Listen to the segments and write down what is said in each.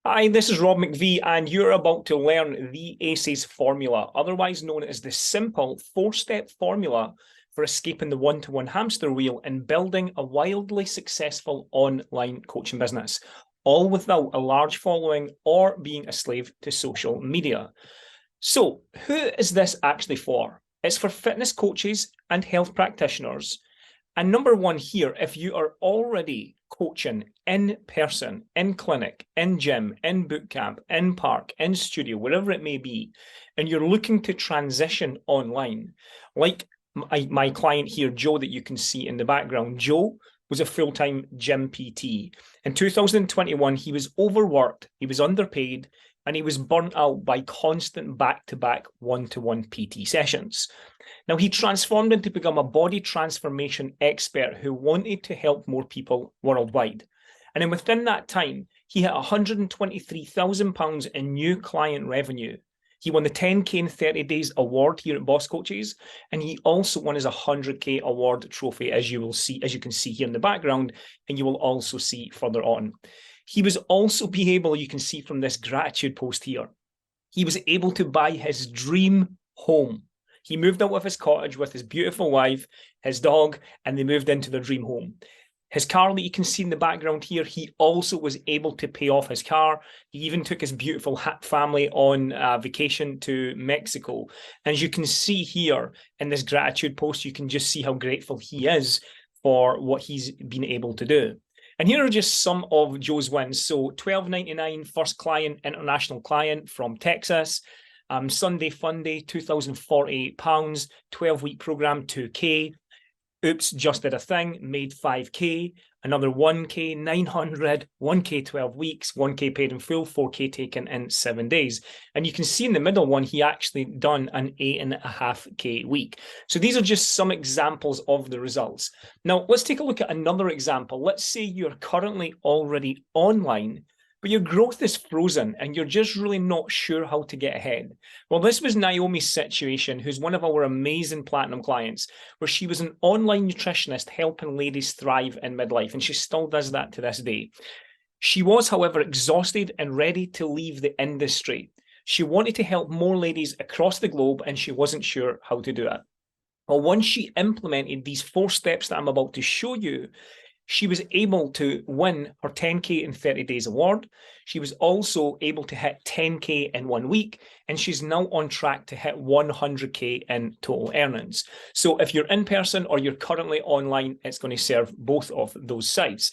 Hi, this is Rob McVie, and you're about to learn the ACEs formula, otherwise known as the simple four-step formula for escaping the one-to-one hamster wheel and building a wildly successful online coaching business, all without a large following or being a slave to social media. So, who is this actually for? It's for fitness coaches and health practitioners. And number one here, if you are already coaching in person, in clinic, in gym, in boot camp, in park, in studio, wherever it may be, and you're looking to transition online, like my client here, Joe, that you can see in the background, Joe was a full-time gym PT. In 2021, he was overworked, he was underpaid, and he was burnt out by constant back-to-back one-to-one PT sessions. Now, he transformed into become a body transformation expert who wanted to help more people worldwide. And then within that time, he hit £123,000 in new client revenue. He won the 10K in 30 Days award here at Boss Coaches, and he also won his 100K award trophy, as you can see here in the background, and you will also see further on. He was also able, you can see from this gratitude post here, he was able to buy his dream home. He moved out of his cottage with his beautiful wife, his dog, and they moved into their dream home. His car that you can see in the background here, he also was able to pay off his car. He even took his beautiful family on vacation to Mexico. And as you can see here in this gratitude post, you can just see how grateful he is for what he's been able to do. And here are just some of Joe's wins. So $12.99 first client, international client from Texas. Sunday Funday, £2,048, 12-week program, 2K. Oops, just did a thing, made 5K, another 1K, 900, 1K 12 weeks, 1K paid in full, 4K taken in 7 days. And you can see in the middle one, he actually done an 8.5K week. So these are just some examples of the results. Now, let's take a look at another example. Let's say you're currently already online, but your growth is frozen and you're just really not sure how to get ahead. Well, this was Naomi's situation, who's one of our amazing platinum clients, where she was an online nutritionist helping ladies thrive in midlife, and she still does that to this day. She was, however, exhausted and ready to leave the industry. She wanted to help more ladies across the globe, and she wasn't sure how to do it. Well, once she implemented these 4 steps that I'm about to show you, she was able to win her 10K in 30 Days award. She was also able to hit 10K in 1 week, and she's now on track to hit 100K in total earnings. So if you're in person or you're currently online, it's going to serve both of those sides.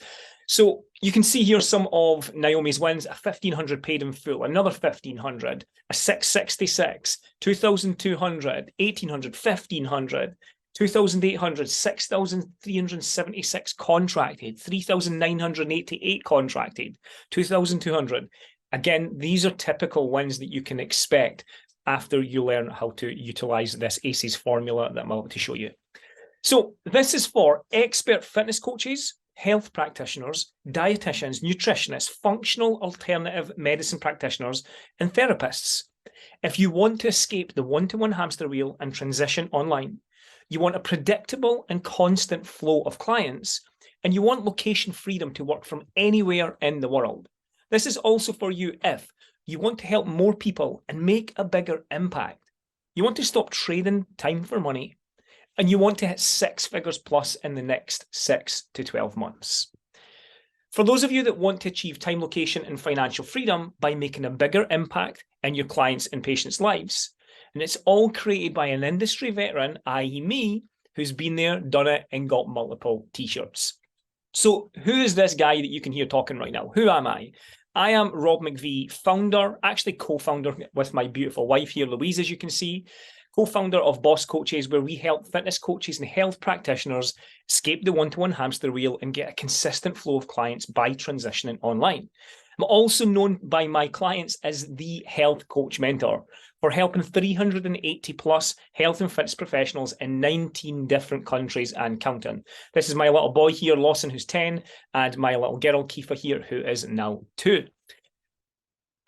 So you can see here some of Naomi's wins: a 1,500 paid in full, another 1,500, a 666, 2,200, 1,800, 1,500, 2,800, 6,376 contracted, 3,988 contracted, 2,200. Again, these are typical wins that you can expect after you learn how to utilize this ACEs formula that I'm about to show you. So this is for expert fitness coaches, health practitioners, dietitians, nutritionists, functional alternative medicine practitioners, and therapists. If you want to escape the one-to-one hamster wheel and transition online, you want a predictable and constant flow of clients, and you want location freedom to work from anywhere in the world. This is also for you if you want to help more people and make a bigger impact. You want to stop trading time for money, and you want to hit 6 figures plus in the next 6 to 12 months. For those of you that want to achieve time, location, and financial freedom by making a bigger impact in your clients' and patients' lives, and it's all created by an industry veteran, i.e. me, who's been there, done it, and got multiple t-shirts. So who is this guy that you can hear talking right now? Who am I? I am Rob McVie, founder, actually co-founder with my beautiful wife here, Louise, as you can see, co-founder of Boss Coaches, where we help fitness coaches and health practitioners escape the one-to-one hamster wheel and get a consistent flow of clients by transitioning online. I'm also known by my clients as the health coach mentor for helping 380 plus health and fitness professionals in 19 different countries and counting. This is my little boy here, Lawson, who's 10, and my little girl, Kifa, here, who is now 2.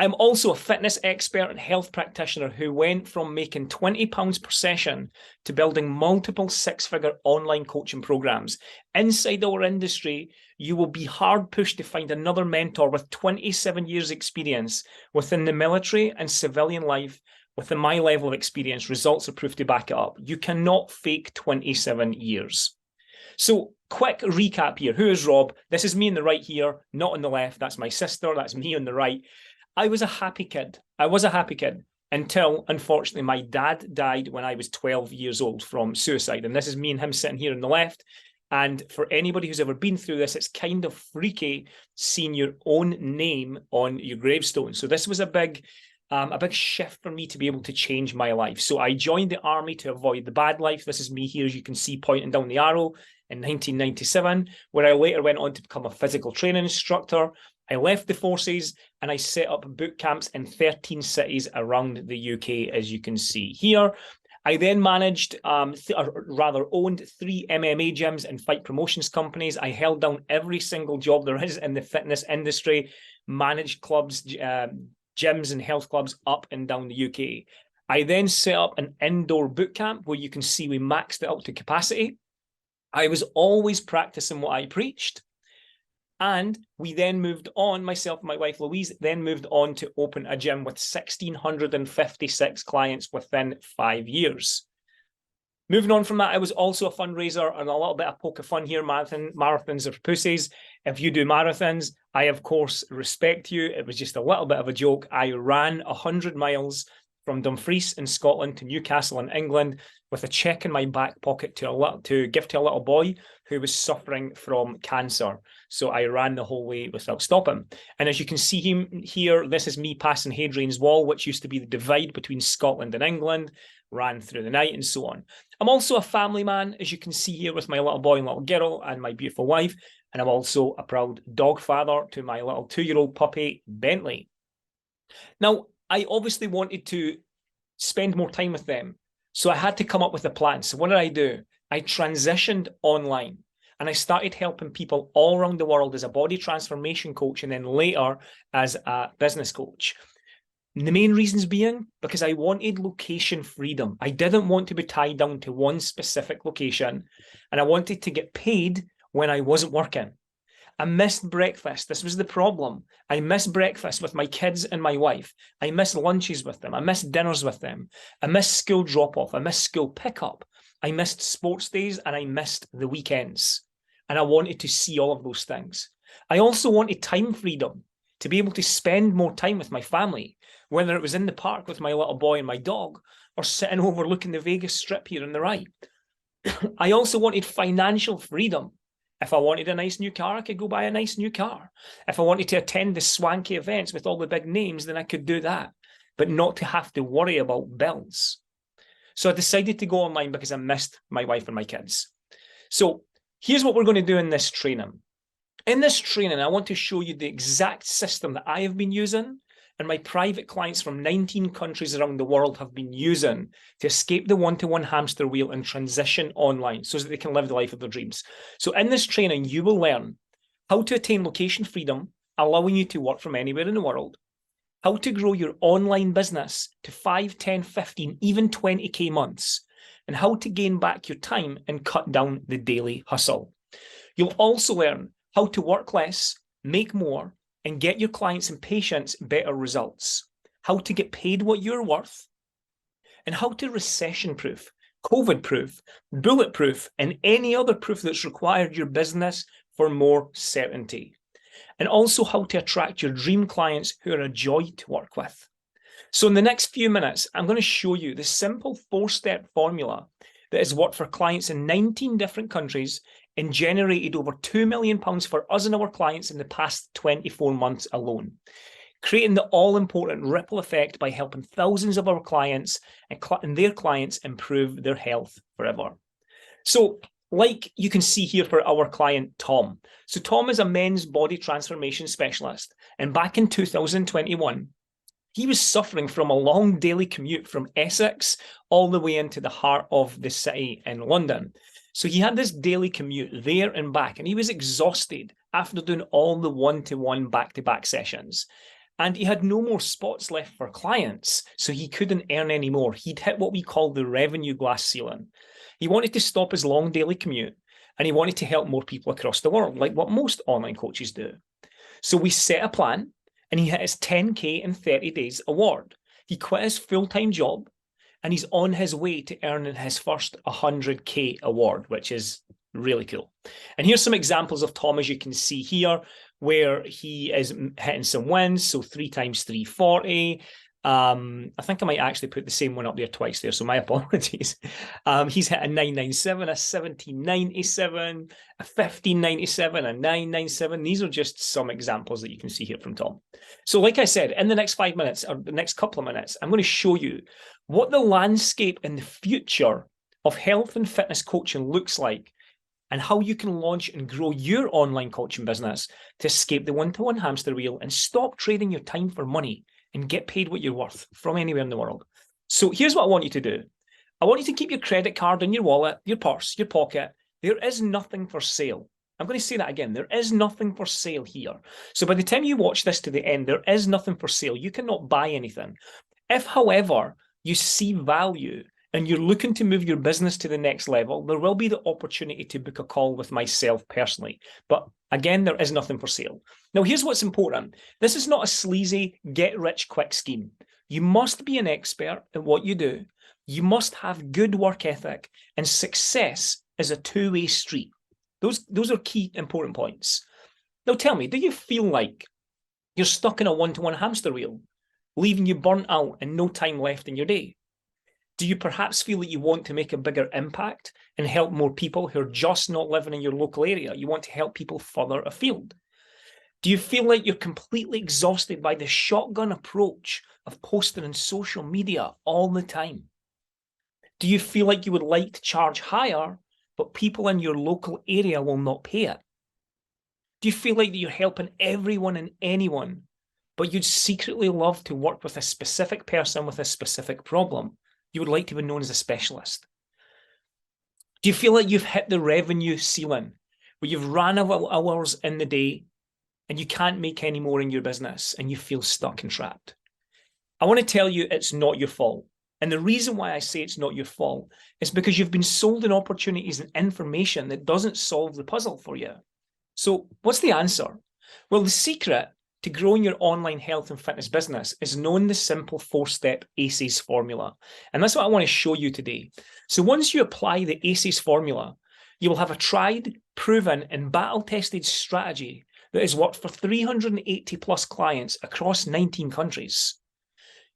I'm also a fitness expert and health practitioner who went from making £20 per session to building multiple six-figure online coaching programs. Inside our industry, you will be hard pushed to find another mentor with 27 years experience within the military and civilian life. Within my level of experience, results are proof to back it up. You cannot fake 27 years. So quick recap here. Who is Rob? This is me on the right here, not on the left. That's my sister. That's me on the right. I was a happy kid. I was a happy kid until, unfortunately, my dad died when I was 12 years old from suicide. And this is me and him sitting here on the left. And for anybody who's ever been through this, it's kind of freaky seeing your own name on your gravestone. So this was a big shift for me to be able to change my life. So I joined the army to avoid the bad life. This is me here, as you can see, pointing down the arrow in 1997, where I later went on to become a physical training instructor. I left the forces and I set up boot camps in 13 cities around the UK, as you can see here. I then managed, or rather owned 3 MMA gyms and fight promotions companies. I held down every single job there is in the fitness industry, managed clubs, gyms and health clubs up and down the UK. I then set up an indoor boot camp where you can see we maxed it out to capacity. I was always practicing what I preached. And we then moved on, myself and my wife Louise, then moved on to open a gym with 1,656 clients within 5 years. Moving on from that, I was also a fundraiser and a little bit of poke of fun here, marathons of pussies. If you do marathons, I, of course, respect you. It was just a little bit of a joke. I ran 100 miles from Dumfries in Scotland to Newcastle in England with a check in my back pocket to give to a little boy who was suffering from cancer. So I ran the whole way without stopping. And as you can see here, this is me passing Hadrian's Wall, which used to be the divide between Scotland and England, ran through the night and so on. I'm also a family man, as you can see here, with my little boy and little girl and my beautiful wife. And I'm also a proud dog father to my little 2-year-old puppy, Bentley. Now, I obviously wanted to spend more time with them. So I had to come up with a plan. So what did I do? I transitioned online and I started helping people all around the world as a body transformation coach and then later as a business coach. And the main reasons being because I wanted location freedom. I didn't want to be tied down to one specific location and I wanted to get paid when I wasn't working. I missed breakfast. This was the problem. I missed breakfast with my kids and my wife. I missed lunches with them. I missed dinners with them. I missed school drop-off. I missed school pickup. I missed sports days and I missed the weekends. And I wanted to see all of those things. I also wanted time freedom to be able to spend more time with my family, whether it was in the park with my little boy and my dog or sitting overlooking the Vegas Strip here on the right. I also wanted financial freedom. If I wanted a nice new car, I could go buy a nice new car. If I wanted to attend the swanky events with all the big names, then I could do that, but not to have to worry about bills. So I decided to go online because I missed my wife and my kids. So here's what we're going to do in this training. In this training, I want to show you the exact system that I have been using and my private clients from 19 countries around the world have been using to escape the one-to-one hamster wheel and transition online so that they can live the life of their dreams. So in this training, you will learn how to attain location freedom, allowing you to work from anywhere in the world, how to grow your online business to 5, 10, 15, even 20K months, and how to gain back your time and cut down the daily hustle. You'll also learn how to work less, make more, and get your clients and patients better results, how to get paid what you're worth, and how to recession-proof, COVID-proof, bulletproof, and any other proof that's required your business for more certainty. And also how to attract your dream clients who are a joy to work with. So in the next few minutes, I'm going to show you the simple 4-step formula that has worked for clients in 19 different countries and generated over £2 million for us and our clients in the past 24 months alone, creating the all-important ripple effect by helping thousands of our clients and their clients improve their health forever. So like you can see here for our client, Tom. So Tom is a men's body transformation specialist. And back in 2021, he was suffering from a long daily commute from Essex all the way into the heart of the city in London. So he had this daily commute there and back, and he was exhausted after doing all the one-to-one back-to-back sessions. And he had no more spots left for clients, so he couldn't earn any more. He'd hit what we call the revenue glass ceiling. He wanted to stop his long daily commute, and he wanted to help more people across the world, like what most online coaches do. So we set a plan, and he hit his 10K in 30 days award. He quit his full-time job, and he's on his way to earning his first 100K award, which is really cool. And here's some examples of Tom, as you can see here, where he is hitting some wins. So 3 times 340. I think I might actually put the same one up there twice there, so my apologies. He's hit a 997, a 1797, a 1597, a 997. These are just some examples that you can see here from Tom. So like I said, in the next 5 minutes, or the next couple of minutes, I'm going to show you what the landscape in the future of health and fitness coaching looks like, and how you can launch and grow your online coaching business to escape the one-to-one hamster wheel and stop trading your time for money and get paid what you're worth from anywhere in the world. So here's what I want you to do. I want you to keep your credit card in your wallet, your purse, your pocket. There is nothing for sale. I'm going to say that again. There is nothing for sale here. So by the time you watch this to the end, there is nothing for sale. You cannot buy anything. If, however, you see value and you're looking to move your business to the next level, there will be the opportunity to book a call with myself personally. But again, there is nothing for sale. Now, here's what's important. This is not a sleazy get-rich-quick scheme. You must be an expert at what you do. You must have good work ethic, and success is a two-way street. Those are key important points. Now, tell me, do you feel like you're stuck in a one-to-one hamster wheel, leaving you burnt out and no time left in your day? Do you perhaps feel that you want to make a bigger impact and help more people who are just not living in your local area? You want to help people further afield? Do you feel like you're completely exhausted by the shotgun approach of posting on social media all the time? Do you feel like you would like to charge higher, but people in your local area will not pay it? Do you feel like you're helping everyone and anyone, but you'd secretly love to work with a specific person with a specific problem? You would like to be known as a specialist. Do you feel like you've hit the revenue ceiling, where you've ran out of hours in the day and you can't make any more in your business and you feel stuck and trapped? I want to tell you it's not your fault. And the reason why I say it's not your fault is because you've been sold an opportunities and information that doesn't solve the puzzle for you. So what's the answer? Well, the secret to growing your online health and fitness business is knowing the simple 4-step ACES formula. And that's what I want to show you today. So once you apply the ACES formula, you will have a tried, proven, and battle-tested strategy that has worked for 380 plus clients across 19 countries.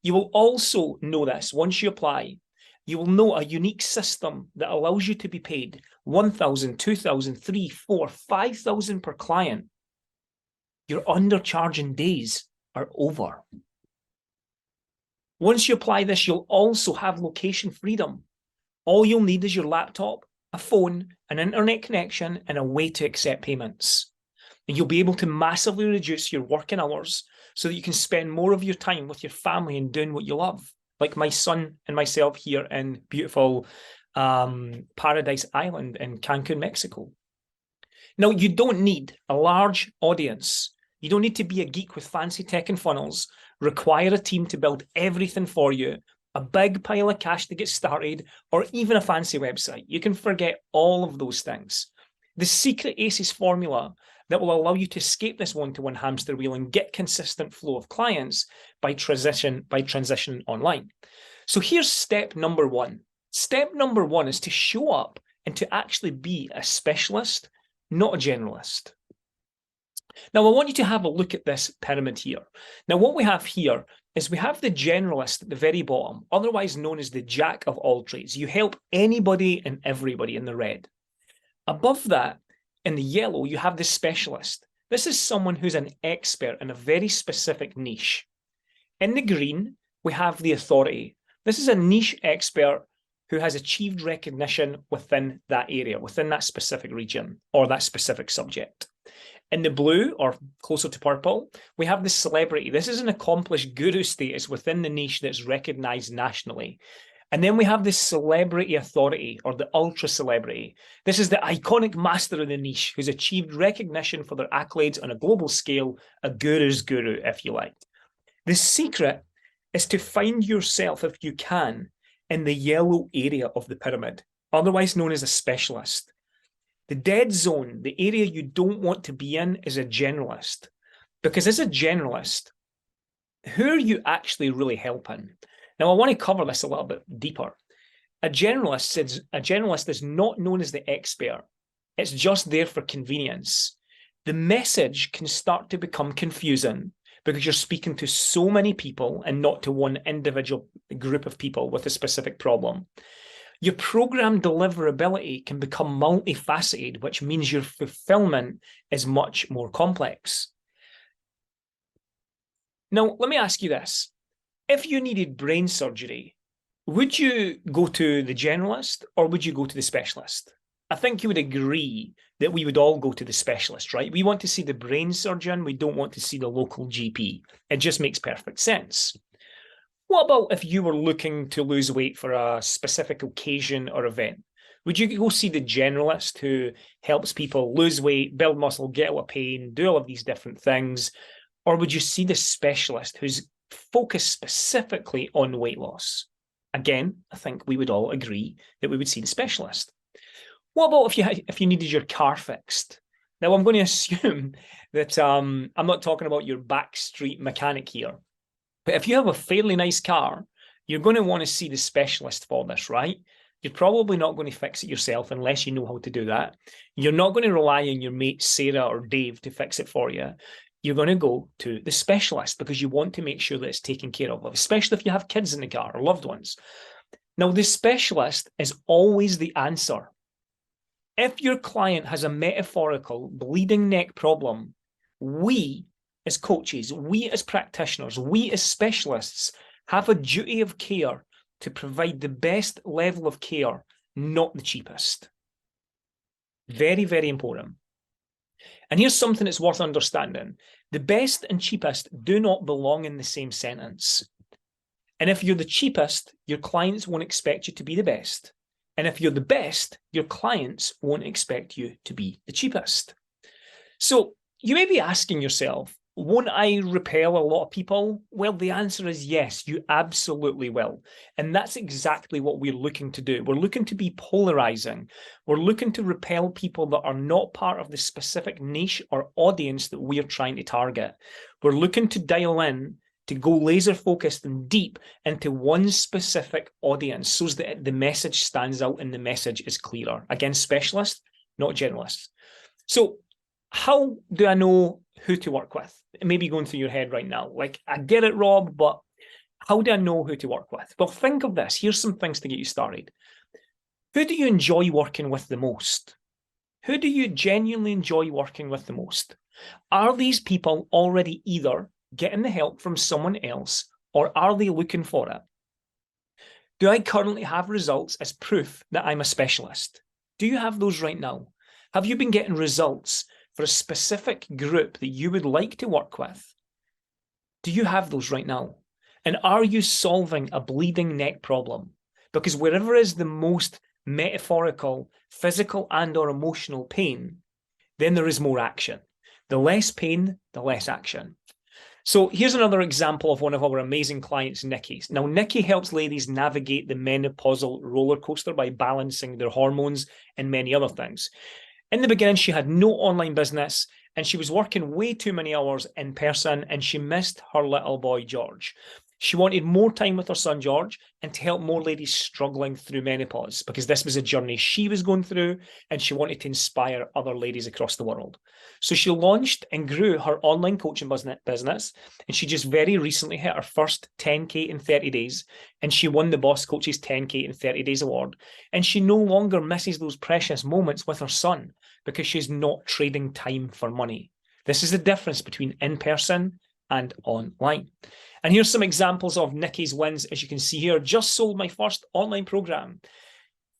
You will also know this once you apply. You will know a unique system that allows you to be paid 1,000, 2,000, 3,000, 4,000, 5,000 per client. Your undercharging days are over. Once you apply this, you'll also have location freedom. All you'll need is your laptop, a phone, an internet connection, and a way to accept payments. And you'll be able to massively reduce your working hours so that you can spend more of your time with your family and doing what you love. Like my son and myself here in beautiful Paradise Island in Cancun, Mexico. Now, you don't need a large audience. You don't need to be a geek with fancy tech and funnels, require a team to build everything for you, a big pile of cash to get started, or even a fancy website. You can forget all of those things. The secret ACES formula that will allow you to escape this one-to-one hamster wheel and get consistent flow of clients by transitioning online. So here's step number one. Step number one is to show up and to actually be a specialist, not a generalist. Now, I want you to have a look at this pyramid here. Now, what we have here is we have the generalist at the very bottom, otherwise known as the jack of all trades. You help anybody and everybody in the red. Above that, in the yellow, you have the specialist. This is someone who's an expert in a very specific niche. In the green, we have the authority. This is a niche expert who has achieved recognition within that area, within that specific region or that specific subject. In the blue, or closer to purple, we have the celebrity. This is an accomplished guru status within the niche that's recognized nationally. And then we have the celebrity authority, or the ultra celebrity. This is the iconic master of the niche who's achieved recognition for their accolades on a global scale, a guru's guru, if you like. The secret is to find yourself, if you can, in the yellow area of the pyramid, otherwise known as a specialist. The dead zone, the area you don't want to be in, is a generalist. Because as a generalist, who are you actually really helping? Now, I want to cover this a little bit deeper. A generalist is not known as the expert. It's just there for convenience. The message can start to become confusing because you're speaking to so many people and not to one individual group of people with a specific problem. Your program deliverability can become multifaceted, which means your fulfillment is much more complex. Now, let me ask you this. If you needed brain surgery, would you go to the generalist or would you go to the specialist? I think you would agree that we would all go to the specialist, right? We want to see the brain surgeon. We don't want to see the local GP. It just makes perfect sense. What about if you were looking to lose weight for a specific occasion or event? Would you go see the generalist who helps people lose weight, build muscle, get out of pain, do all of these different things? Or would you see the specialist who's focused specifically on weight loss? Again, I think we would all agree that we would see the specialist. What about if you needed your car fixed? Now, I'm going to assume that I'm not talking about your backstreet mechanic here. But if you have a fairly nice car, you're going to want to see the specialist for this, right? You're probably not going to fix it yourself unless you know how to do that. You're not going to rely on your mate Sarah or Dave to fix it for you. You're going to go to the specialist because you want to make sure that it's taken care of, especially if you have kids in the car or loved ones. Now, the specialist is always the answer. If your client has a metaphorical bleeding neck problem, we as coaches, we as practitioners, we as specialists have a duty of care to provide the best level of care, not the cheapest. Very, very important. And here's something that's worth understanding. The best and cheapest do not belong in the same sentence. And if you're the cheapest, your clients won't expect you to be the best. And if you're the best, your clients won't expect you to be the cheapest. So you may be asking yourself, won't I repel a lot of people? Well, the answer is yes, you absolutely will. And that's exactly what we're looking to do. We're looking to be polarizing. We're looking to repel people that are not part of the specific niche or audience that we are trying to target. We're looking to dial in, to go laser focused and deep into one specific audience so that the message stands out and the message is clearer. Again, specialists, not generalists. So how do I know who to work with? It may be going through your head right now. Like, I get it, Rob, but how do I know who to work with? Well, think of this. Here's some things to get you started. Who do you enjoy working with the most? Who do you genuinely enjoy working with the most? Are these people already either getting the help from someone else or are they looking for it? Do I currently have results as proof that I'm a specialist? Do you have those right now? Have you been getting results for a specific group that you would like to work with? Do you have those right now? And are you solving a bleeding neck problem? Because wherever is the most metaphorical, physical and or emotional pain, then there is more action. The less pain, the less action. So here's another example of one of our amazing clients, Nikki. Now, Nikki helps ladies navigate the menopausal roller coaster by balancing their hormones and many other things. In the beginning, she had no online business and she was working way too many hours in person and she missed her little boy, George. She wanted more time with her son, George, and to help more ladies struggling through menopause because this was a journey she was going through and she wanted to inspire other ladies across the world. So she launched and grew her online coaching business and she just very recently hit her first 10K in 30 days and she won the Boss Coaches 10K in 30 Days award. And she no longer misses those precious moments with her son because she's not trading time for money. This is the difference between in-person and online. And here's some examples of Nikki's wins. As you can see here, just sold my first online program.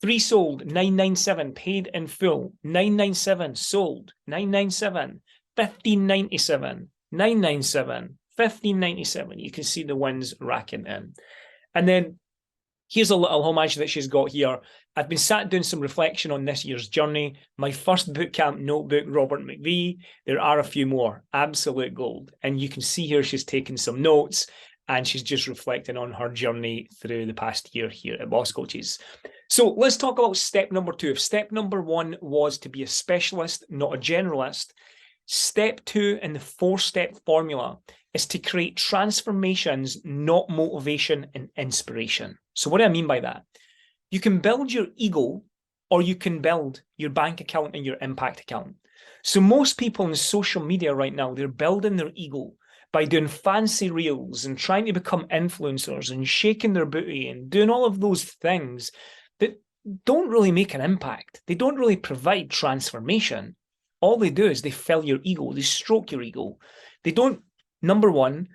3 sold, 997, paid in full, 997, sold, 997, 1597, 997, 1597. You can see the wins racking in. And then Here's a little homage that she's got here. I've been sat doing some reflection on this year's journey. My first bootcamp notebook, Robert McVie. There are a few more, absolute gold. And you can see here she's taken some notes and she's just reflecting on her journey through the past year here at Boss Coaches. So let's talk about step number 2. If step number 1 was to be a specialist, not a generalist, step 2 in the 4-step formula is to create transformations, not motivation and inspiration. So what do I mean by that? You can build your ego or you can build your bank account and your impact account. So most people in social media right now, they're building their ego by doing fancy reels and trying to become influencers and shaking their booty and doing all of those things that don't really make an impact. They don't really provide transformation. All they do is they fill your ego, they stroke your ego. They don't, number 1,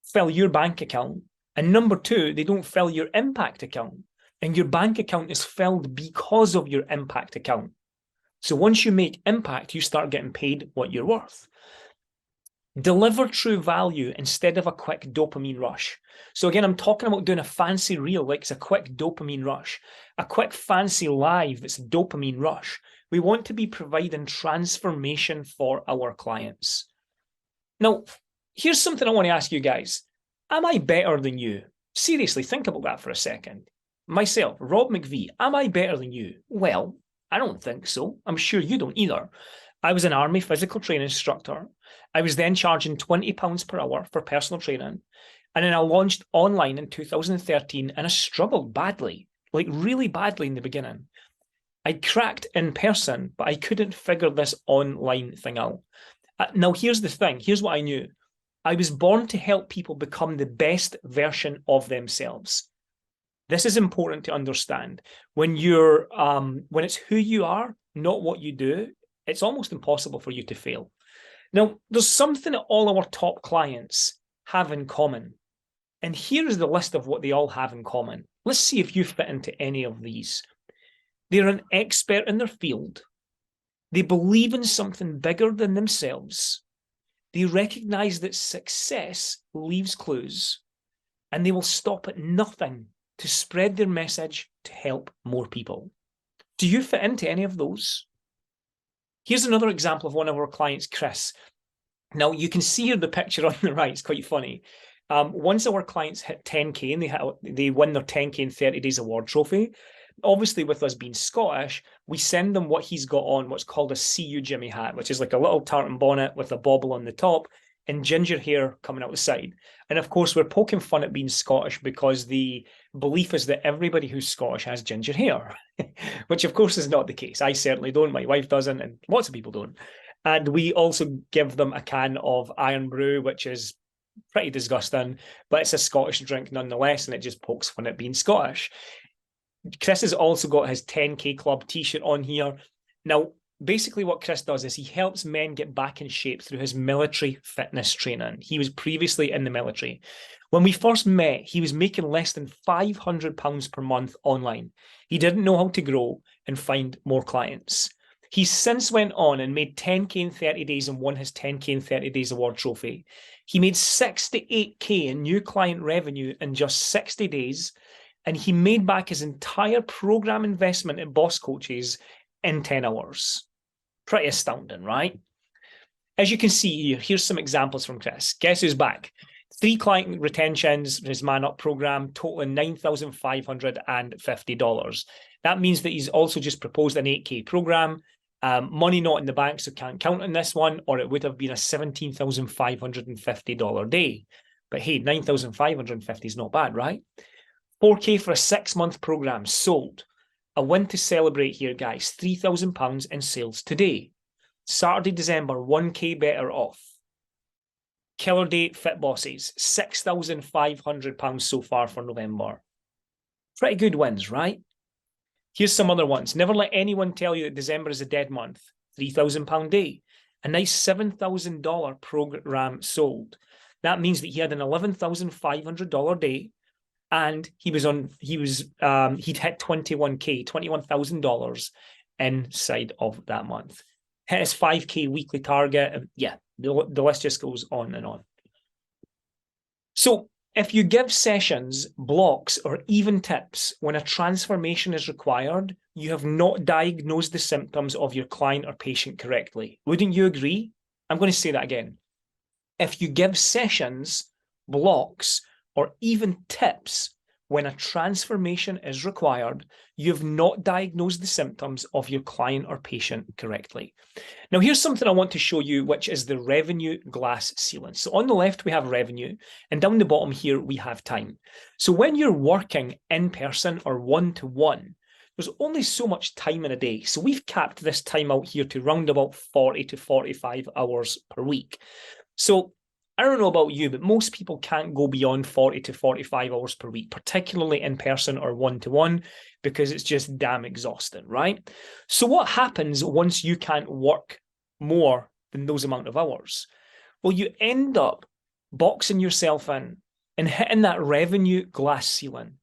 fill your bank account. And number 2, they don't fill your impact account. And your bank account is filled because of your impact account. So once you make impact, you start getting paid what you're worth. Deliver true value instead of a quick dopamine rush. So again, I'm talking about doing a fancy reel like it's a quick dopamine rush, a quick fancy live that's a dopamine rush. We want to be providing transformation for our clients. Now, here's something I want to ask you guys. Am I better than you? Seriously, think about that for a second. Myself, Rob McVie, am I better than you? Well, I don't think so. I'm sure you don't either. I was an army physical training instructor. I was then charging £20 per hour for personal training. And then I launched online in 2013 and I struggled badly, like really badly in the beginning. I cracked in person, but I couldn't figure this online thing out. Now, here's the thing. Here's what I knew. I was born to help people become the best version of themselves. This is important to understand. When it's who you are, not what you do, it's almost impossible for you to fail. Now, there's something that all our top clients have in common. And here is the list of what they all have in common. Let's see if you fit into any of these. They're an expert in their field. They believe in something bigger than themselves. They recognize that success leaves clues, and they will stop at nothing to spread their message to help more people. Do you fit into any of those? Here's another example of one of our clients, Chris. Now, you can see here the picture on the right. It's quite funny. Once our clients hit 10K and they win their 10K in 30 Days award trophy, obviously with us being Scottish, we send them what he's got on, what's called a See You Jimmy hat, which is like a little tartan bonnet with a bobble on the top and ginger hair coming out the side. And of course, we're poking fun at being Scottish because the belief is that everybody who's Scottish has ginger hair, which of course is not the case. I certainly don't, my wife doesn't, and lots of people don't. And we also give them a can of Iron Brew, which is pretty disgusting, but it's a Scottish drink nonetheless, and it just pokes fun at being Scottish. Chris has also got his 10K Club t-shirt on here. Now, basically what Chris does is he helps men get back in shape through his military fitness training. He was previously in the military. When we first met, he was making less than £500 per month online. He didn't know how to grow and find more clients. He's since went on and made 10K in 30 days and won his 10K in 30 days award trophy. He made 68K in new client revenue in just 60 days, and he made back his entire program investment in Boss Coaches in 10 hours. Pretty astounding, right? As you can see here, here's some examples from Chris. Guess who's back? 3 client retentions in his Man Up program, totaling $9,550. That means that he's also just proposed an 8K program. Money not in the bank, so can't count on this one, or it would have been a $17,550 day. But hey, $9,550 is not bad, right? 4K for a 6-month program sold. A win to celebrate here, guys. £3,000 in sales today. Saturday, December, 1K better off. Killer Day Fit Bosses, £6,500 so far for November. Pretty good wins, right? Here's some other ones. Never let anyone tell you that December is a dead month. £3,000 day. A nice $7,000 program sold. That means that he had an $11,500 day, and he'd hit 21K, $21,000 inside of that month. Hit his 5K weekly target. And yeah, the list just goes on and on. So If you give sessions, blocks, or even tips when a transformation is required, you have not diagnosed the symptoms of your client or patient correctly. Wouldn't you agree? I'm going to say that again. If you give sessions, blocks, or even tips when a transformation is required, you've not diagnosed the symptoms of your client or patient correctly. Now, here's something I want to show you, which is the revenue glass ceiling. So on the left, we have revenue, and down the bottom here, we have time. So when you're working in person or one-to-one, there's only so much time in a day. So we've capped this time out here to round about 40 to 45 hours per week. So I don't know about you, but most people can't go beyond 40 to 45 hours per week, particularly in person or one-to-one, because it's just damn exhausting, right? So what happens once you can't work more than those amount of hours? Well, you end up boxing yourself in and hitting that revenue glass ceiling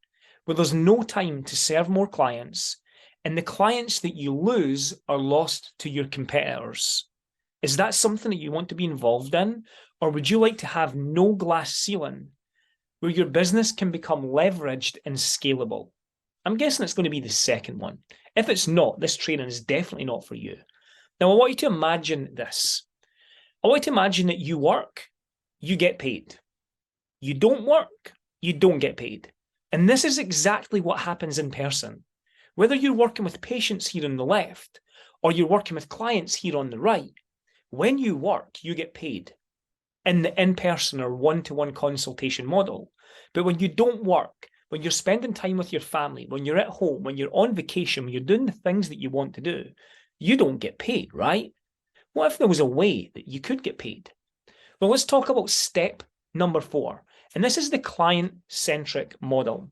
where there's no time to serve more clients, and the clients that you lose are lost to your competitors. Is that something that you want to be involved in? Or would you like to have no glass ceiling where your business can become leveraged and scalable? I'm guessing it's going to be the second one. If it's not, this training is definitely not for you. Now, I want you to imagine this. I want you to imagine that you work, you get paid. You don't work, you don't get paid. And this is exactly what happens in person. Whether you're working with patients here on the left, or you're working with clients here on the right, when you work, you get paid in the in-person or one-to-one consultation model. But when you don't work, when you're spending time with your family, when you're at home, when you're on vacation, when you're doing the things that you want to do, you don't get paid, right? What if there was a way that you could get paid? Well, let's talk about step number 4. And this is the client-centric model.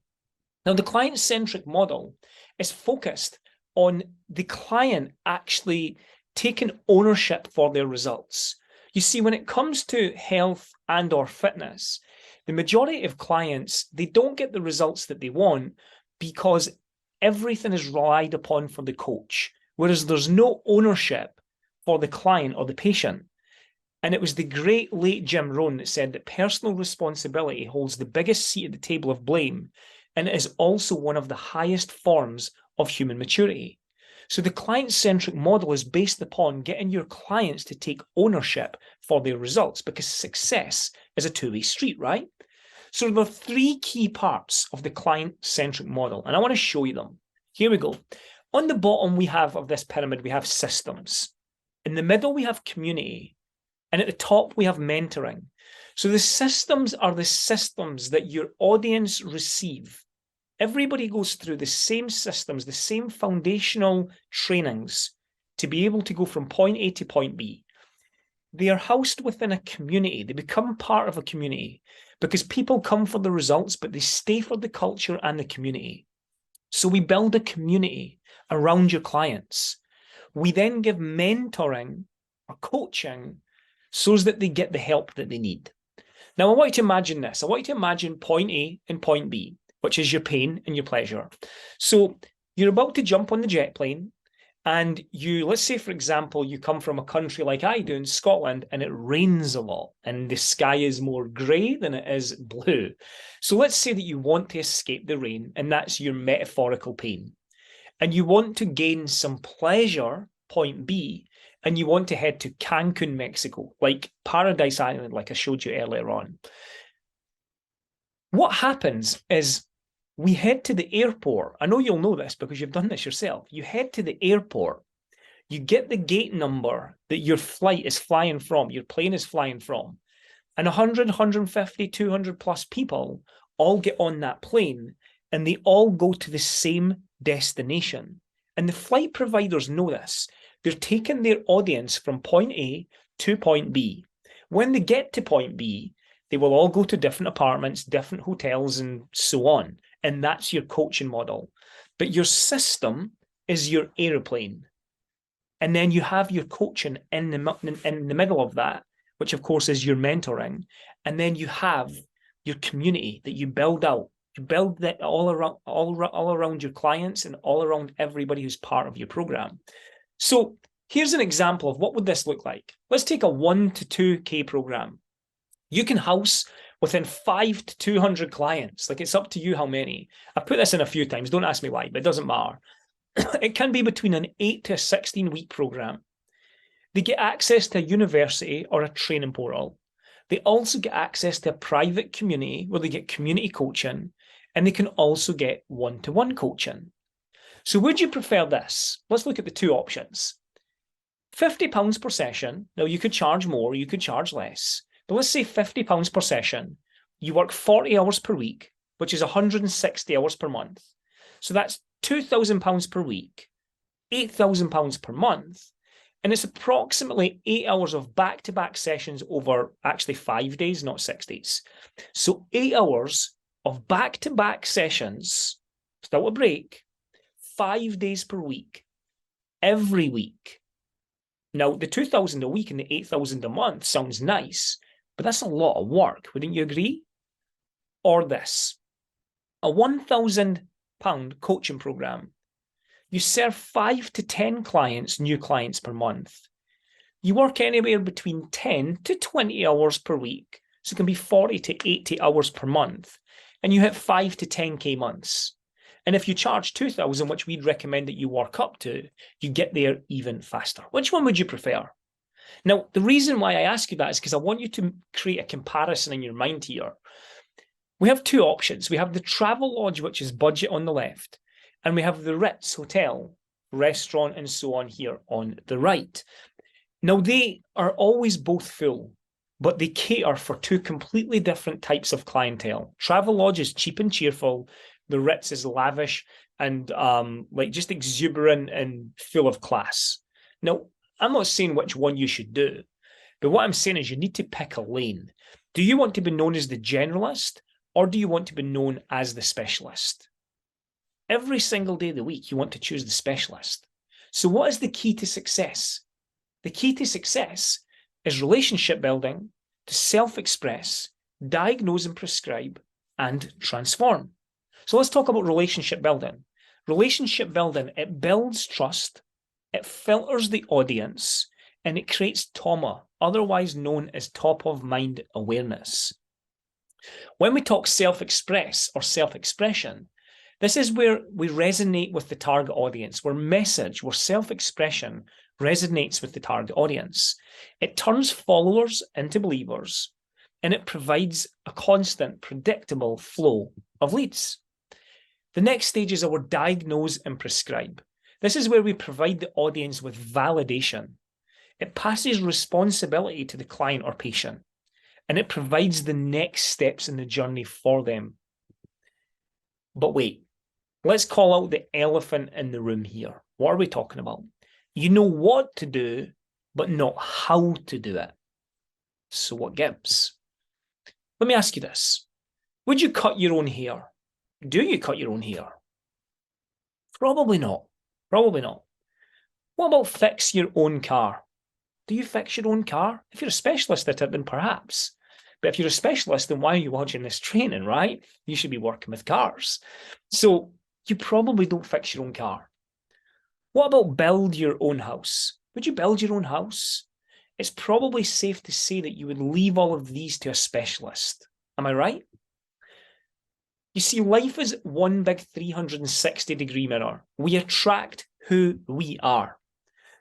Now, the client-centric model is focused on the client actually taking ownership for their results. You see, when it comes to health and or fitness, the majority of clients, they don't get the results that they want because everything is relied upon for the coach, whereas there's no ownership for the client or the patient. And it was the great late Jim Rohn that said that personal responsibility holds the biggest seat at the table of blame, and it is also one of the highest forms of human maturity. So the client-centric model is based upon getting your clients to take ownership for their results, because success is a two-way street, right? So there are 3 key parts of the client-centric model, and I want to show you them. Here we go. On the bottom we have of this pyramid, we have systems. In the middle, we have community. And at the top, we have mentoring. So the systems are the systems that your audience receive. Everybody goes through the same systems, the same foundational trainings to be able to go from point A to point B. They are housed within a community. They become part of a community because people come for the results, but they stay for the culture and the community. So we build a community around your clients. We then give mentoring or coaching so that they get the help that they need. Now, I want you to imagine this. I want you to imagine point A and point B, which is your pain and your pleasure. So you're about to jump on the jet plane, and let's say, for example, you come from a country like I do in Scotland, and it rains a lot, and the sky is more grey than it is blue. So let's say that you want to escape the rain, and that's your metaphorical pain. And you want to gain some pleasure, point B, and you want to head to Cancun, Mexico, like Paradise Island, like I showed you earlier on. What happens is we head to the airport. I know you'll know this because you've done this yourself. You head to the airport, you get the gate number that your flight is flying from, your plane is flying from, and 100, 150, 200 plus people all get on that plane, and they all go to the same destination. And the flight providers know this. They're taking their audience from point A to point B. When they get to point B, they will all go to different apartments, different hotels, and so on. And that's your coaching model. But your system is your airplane. And then you have your coaching in the middle of that, which of course is your mentoring. And then you have your community that you build out. You build that all around your clients and all around everybody who's part of your program. So here's an example of what would this look like. Let's take a 1 to 2K program. You can house within 5 to 200 clients. Like, it's up to you how many. I've put this in a few times. Don't ask me why, but it doesn't matter. It can be between an 8 to a 16-week program. They get access to a university or a training portal. They also get access to a private community where they get community coaching, and they can also get one-to-one coaching. So would you prefer this? Let's look at the two options. £50 per session. Now, you could charge more, you could charge less, but let's say £50 per session. You work 40 hours per week, which is 160 hours per month. So that's £2,000 per week, £8,000 per month, and it's approximately 8 hours of back-to-back sessions over actually 5 days, not 6 days. So 8 hours of back-to-back sessions, without a break, 5 days per week, every week. Now, the 2,000 a week and the 8,000 a month sounds nice, but that's a lot of work, wouldn't you agree? Or this, a £1,000 coaching program. You serve 5 to 10 clients, new clients per month. You work anywhere between 10 to 20 hours per week. So it can be 40 to 80 hours per month. And you hit 5 to 10K months. And if you charge 2,000, which we'd recommend that you work up to, you get there even faster. Which one would you prefer? Now, the reason why I ask you that is because I want you to create a comparison in your mind here. We have two options. We have the Travelodge, which is budget on the left, and we have the Ritz Hotel, restaurant, and so on here on the right. Now, they are always both full, but they cater for two completely different types of clientele. Travelodge is cheap and cheerful. The Ritz is lavish and like just exuberant and full of class. Now, I'm not saying which one you should do, but what I'm saying is you need to pick a lane. Do you want to be known as the generalist, or do you want to be known as the specialist? Every single day of the week, you want to choose the specialist. So what is the key to success? The key to success is relationship building, to self-express, diagnose and prescribe, and transform. So let's talk about relationship building. Relationship building, it builds trust, it filters the audience, and it creates TOMA, otherwise known as top of mind awareness. When we talk self-express or self-expression, this is where we resonate with the target audience, where message, where self-expression resonates with the target audience. It turns followers into believers, and it provides a constant, predictable flow of leads. The next stage is our diagnose and prescribe. This is where we provide the audience with validation. It passes responsibility to the client or patient, and it provides the next steps in the journey for them. But wait, let's call out the elephant in the room here. What are we talking about? You know what to do, but not how to do it. So what gives? Let me ask you this. Would you cut your own hair? Do you cut your own hair? Probably not. Probably not. What about fix your own car? Do you fix your own car? If you're a specialist at it, then perhaps. But if you're a specialist, then why are you watching this training, right? You should be working with cars. So you probably don't fix your own car. What about build your own house? Would you build your own house? It's probably safe to say that you would leave all of these to a specialist. Am I right? You see, life is one big 360-degree mirror. We attract who we are.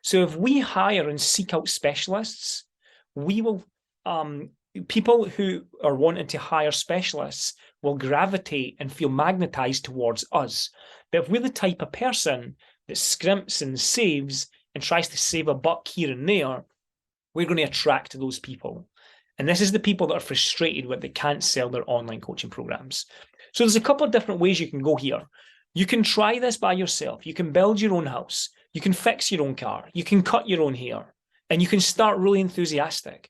So if we hire and seek out specialists, we will, people who are wanting to hire specialists will gravitate and feel magnetized towards us. But if we're the type of person that scrimps and saves and tries to save a buck here and there, we're going to attract those people. And this is the people that are frustrated when they can't sell their online coaching programs. So there's a couple of different ways you can go here. You can try this by yourself. You can build your own house. You can fix your own car. You can cut your own hair. And you can start really enthusiastic.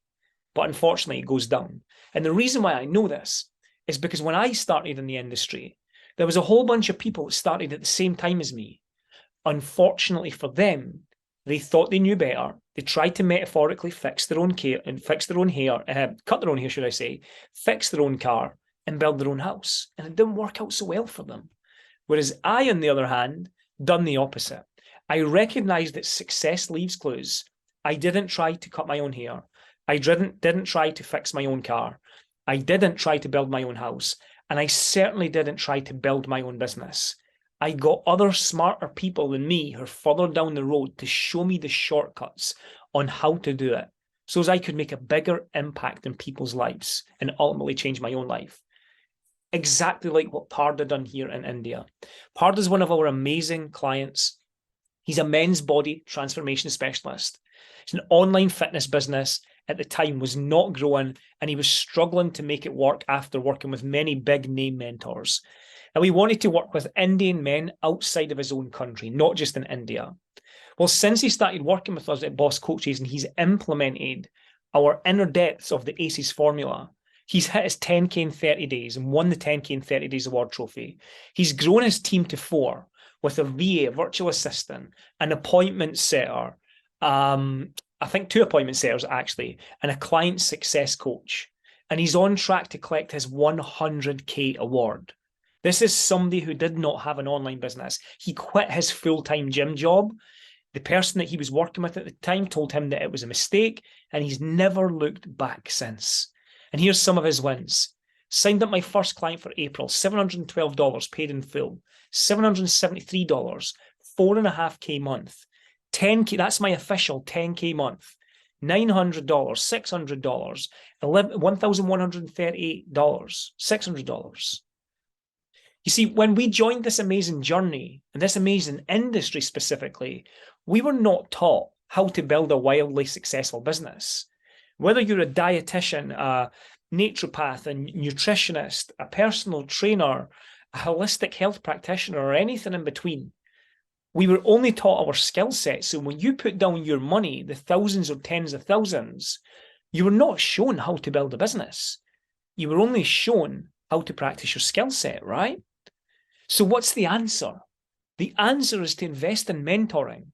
But unfortunately, it goes down. And the reason why I know this is because when I started in the industry, there was a whole bunch of people that started at the same time as me. Unfortunately for them, they thought they knew better. They tried to metaphorically fix their own hair, cut their own hair, should I say, fix their own car, and build their own house. And it didn't work out so well for them. Whereas I, on the other hand, done the opposite. I recognized that success leaves clues. I didn't try to cut my own hair. I didn't try to fix my own car. I didn't try to build my own house, and I certainly didn't try to build my own business. I got other smarter people than me who are further down the road to show me the shortcuts on how to do it, so as I could make a bigger impact in people's lives and ultimately change my own life. Exactly like what Parda done here in India. Parda is one of our amazing clients. He's a men's body transformation specialist. It's an online fitness business at the time was not growing, and he was struggling to make it work after working with many big name mentors. And we wanted to work with Indian men outside of his own country, not just in India. Well, since he started working with us at Boss Coaches and he's implemented our inner depths of the ACES formula, he's hit his 10K in 30 days and won the 10K in 30 days award trophy. He's grown his team to 4 with a VA, virtual assistant, an appointment setter, I think 2 appointment setters actually, and a client success coach. And he's on track to collect his 100K award. This is somebody who did not have an online business. He quit his full-time gym job. The person that he was working with at the time told him that it was a mistake, and he's never looked back since. And here's some of his wins. Signed up my first client for April, $712 paid in full, $773, 4.5K month, 10K, that's my official 10K month, $900, $600, $1,138, $600. You see, when we joined this amazing journey and this amazing industry specifically, we were not taught how to build a wildly successful business. Whether you're a dietitian, a naturopath, a nutritionist, a personal trainer, a holistic health practitioner, or anything in between, we were only taught our skill set. So when you put down your money, the thousands or tens of thousands, you were not shown how to build a business. You were only shown how to practice your skill set, right? So what's the answer? The answer is to invest in mentoring.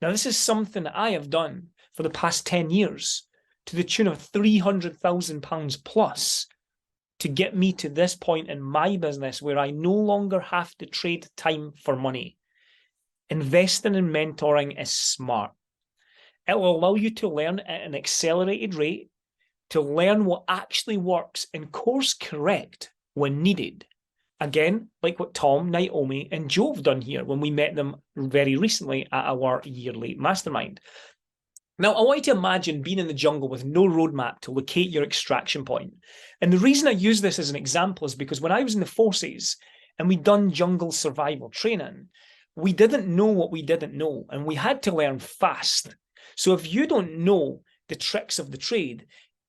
Now, this is something that I have done for the past 10 years to the tune of £300,000 plus to get me to this point in my business where I no longer have to trade time for money. Investing in mentoring is smart. It will allow you to learn at an accelerated rate, to learn what actually works and course correct when needed. Again, like what Tom, Naomi, and Joe have done here when we met them very recently at our yearly mastermind. Now, I want you to imagine being in the jungle with no roadmap to locate your extraction point. And the reason I use this as an example is because when I was in the forces and we'd done jungle survival training, we didn't know what we didn't know, and we had to learn fast. So if you don't know the tricks of the trade,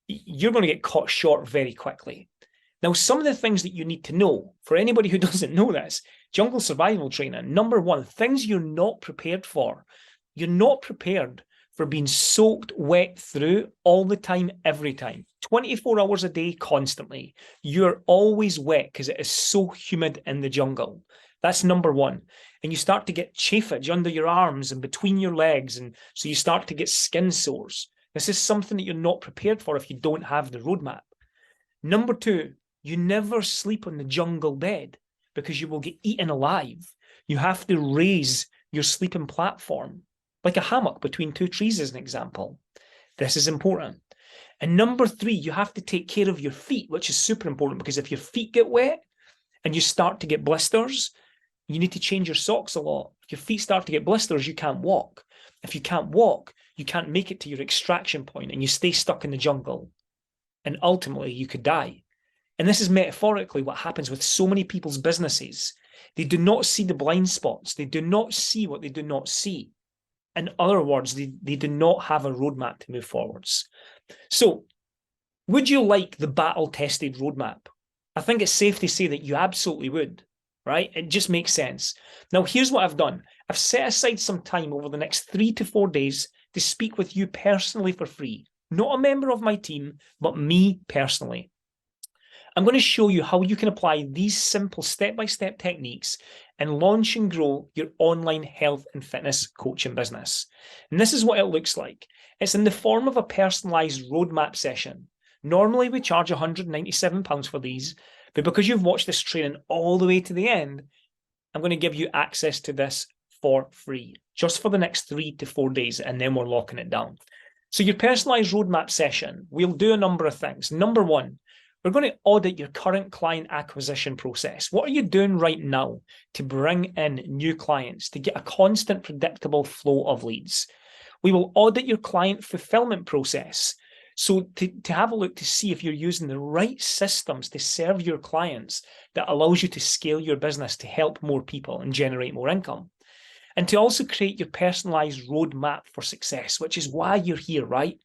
you're going to get caught short very quickly. Now, some of the things that you need to know, for anybody who doesn't know this, jungle survival training, number one, things you're not prepared for. You're not prepared for being soaked wet through all the time, every time, 24 hours a day, constantly. You're always wet because it is so humid in the jungle. That's number one. And you start to get chafage under your arms and between your legs. And so you start to get skin sores. This is something that you're not prepared for if you don't have the roadmap. Number two, you never sleep on the jungle bed because you will get eaten alive. You have to raise your sleeping platform, like a hammock between two trees as an example. This is important. And number three, you have to take care of your feet, which is super important because if your feet get wet and you start to get blisters, you need to change your socks a lot. If your feet start to get blisters, you can't walk. If you can't walk, you can't make it to your extraction point and you stay stuck in the jungle. And ultimately, you could die. And this is metaphorically what happens with so many people's businesses. They do not see the blind spots. They do not see what they do not see. In other words, they do not have a roadmap to move forwards. So, would you like the battle-tested roadmap? I think it's safe to say that you absolutely would, right? It just makes sense. Now, here's what I've done. I've set aside some time over the next 3 to 4 days to speak with you personally for free. Not a member of my team, but me personally. I'm going to show you how you can apply these simple step-by-step techniques and launch and grow your online health and fitness coaching business. And this is what it looks like. It's in the form of a personalized roadmap session. Normally, we charge £197 for these, but because you've watched this training all the way to the end, I'm going to give you access to this for free, just for the next 3 to 4 days, and then we're locking it down. So your personalized roadmap session, we'll do a number of things. Number one, We're going to audit your current client acquisition process. What are you doing right now to bring in new clients, to get a constant, predictable flow of leads? We will audit your client fulfillment process. So to have a look to see if you're using the right systems to serve your clients that allows you to scale your business to help more people and generate more income. And to also create your personalized roadmap for success, which is why you're here, right?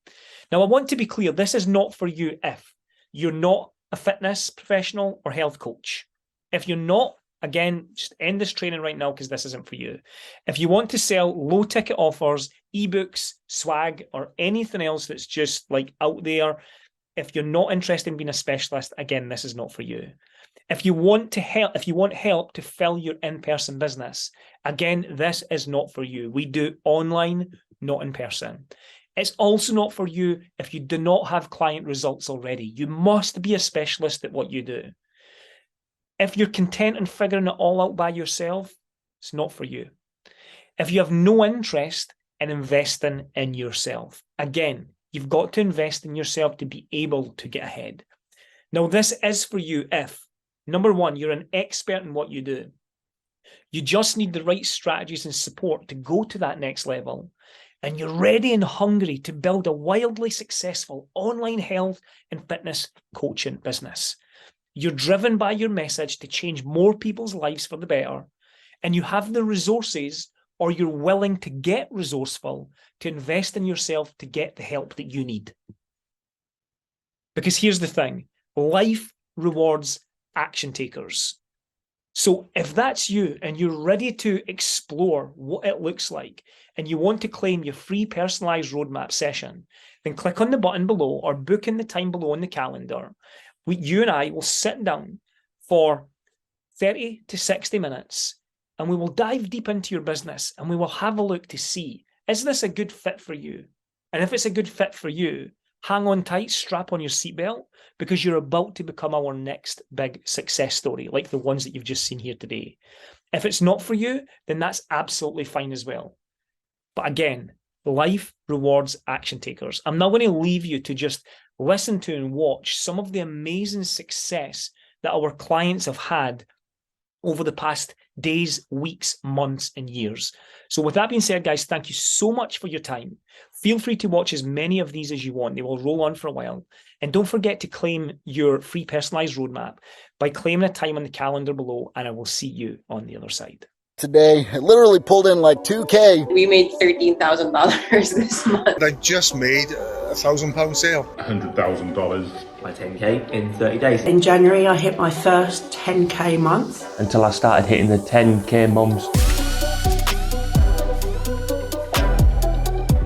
Now, I want to be clear, this is not for you if you're not a fitness professional or health coach. If you're not, again, just end this training right now because this isn't for you. If you want to sell low ticket offers, ebooks, swag, or anything else that's just like out there, if you're not interested in being a specialist, again, this is not for you. If you want help to fill your in-person business, again, this is not for you. We do online, not in person. It's also not for you if you do not have client results already. You must be a specialist at what you do. If you're content in figuring it all out by yourself, it's not for you. If you have no interest in investing in yourself, again, you've got to invest in yourself to be able to get ahead. Now, this is for you if, number one, you're an expert in what you do. You just need the right strategies and support to go to that next level. And you're ready and hungry to build a wildly successful online health and fitness coaching business. You're driven by your message to change more people's lives for the better, and you have the resources, or you're willing to get resourceful to invest in yourself to get the help that you need. Because here's the thing, life rewards action takers. So if that's you and you're ready to explore what it looks like and you want to claim your free personalized roadmap session, then click on the button below or book in the time below in the calendar. You and I will sit down for 30 to 60 minutes and we will dive deep into your business and we will have a look to see, is this a good fit for you? And if it's a good fit for you, hang on tight, strap on your seatbelt, because you're about to become our next big success story, like the ones that you've just seen here today. If it's not for you, then that's absolutely fine as well. But again, life rewards action takers. I'm now going to leave you to just listen to and watch some of the amazing success that our clients have had over the past days, weeks, months, and years. So with that being said, guys, thank you so much for your time. Feel free to watch as many of these as you want. They will roll on for a while. And don't forget to claim your free personalized roadmap by claiming a time on the calendar below, and I will see you on the other side. Today, I literally pulled in like $2K. We made $13,000 this month. I just made a £1,000 sale. $100,000. My 10K in 30 days. In January, I hit my first 10K month. Until I started hitting the 10K months.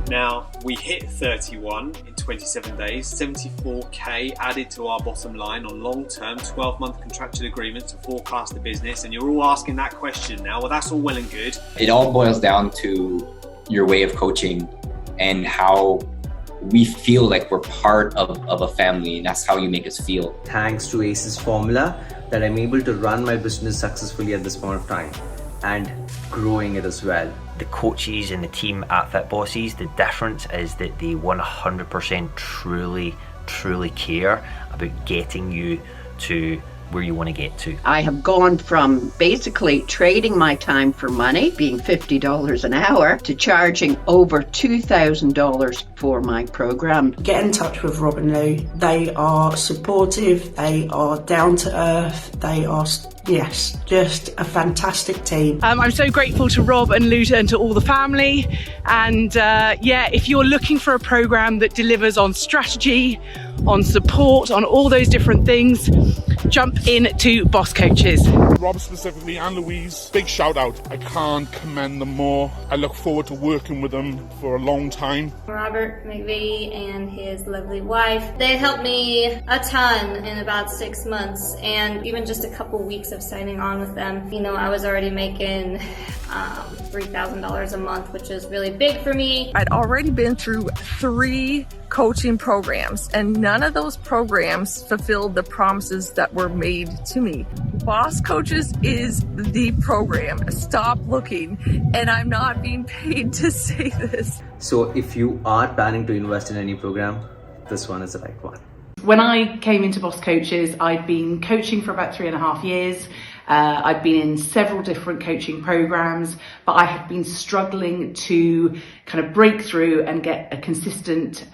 Now, we hit 31 in 27 days, 74K added to our bottom line on long-term 12-month contractual agreements to forecast the business. And you're all asking that question now. Well, that's all well and good. It all boils down to your way of coaching and how we feel like we're part of a family, and that's how you make us feel. Thanks to ACE's formula that I'm able to run my business successfully at this point of time and growing it as well. The coaches and the team at Fit Bosses, the difference is that they 100% truly care about getting you to where you want to get to. I have gone from basically trading my time for money, being $50 an hour, to charging over $2,000 for my program. Get in touch with Rob and Lou. They are supportive, they are down to earth, they are, yes, just a fantastic team. I'm so grateful to Rob and Luta and to all the family. And if you're looking for a program that delivers on strategy, on support, on all those different things, jump in to Boss Coaches. Rob specifically and Louise, big shout out. I can't commend them more. I look forward to working with them for a long time. Robert McVie and his lovely wife, they helped me a ton in about 6 months, and even just a couple weeks of signing on with them, you know, I was already making $3,000 a month, which is really big for me. I'd already been through 3 coaching programs, and none of those programs fulfilled the promises that were made to me. Boss Coaches is the program. Stop looking, and I'm not being paid to say this. So if you are planning to invest in any program, this one is the right one. When I came into Boss Coaches, I'd been coaching for about 3.5 years. I'd been in several different coaching programs, but I had been struggling to kind of break through and get a consistent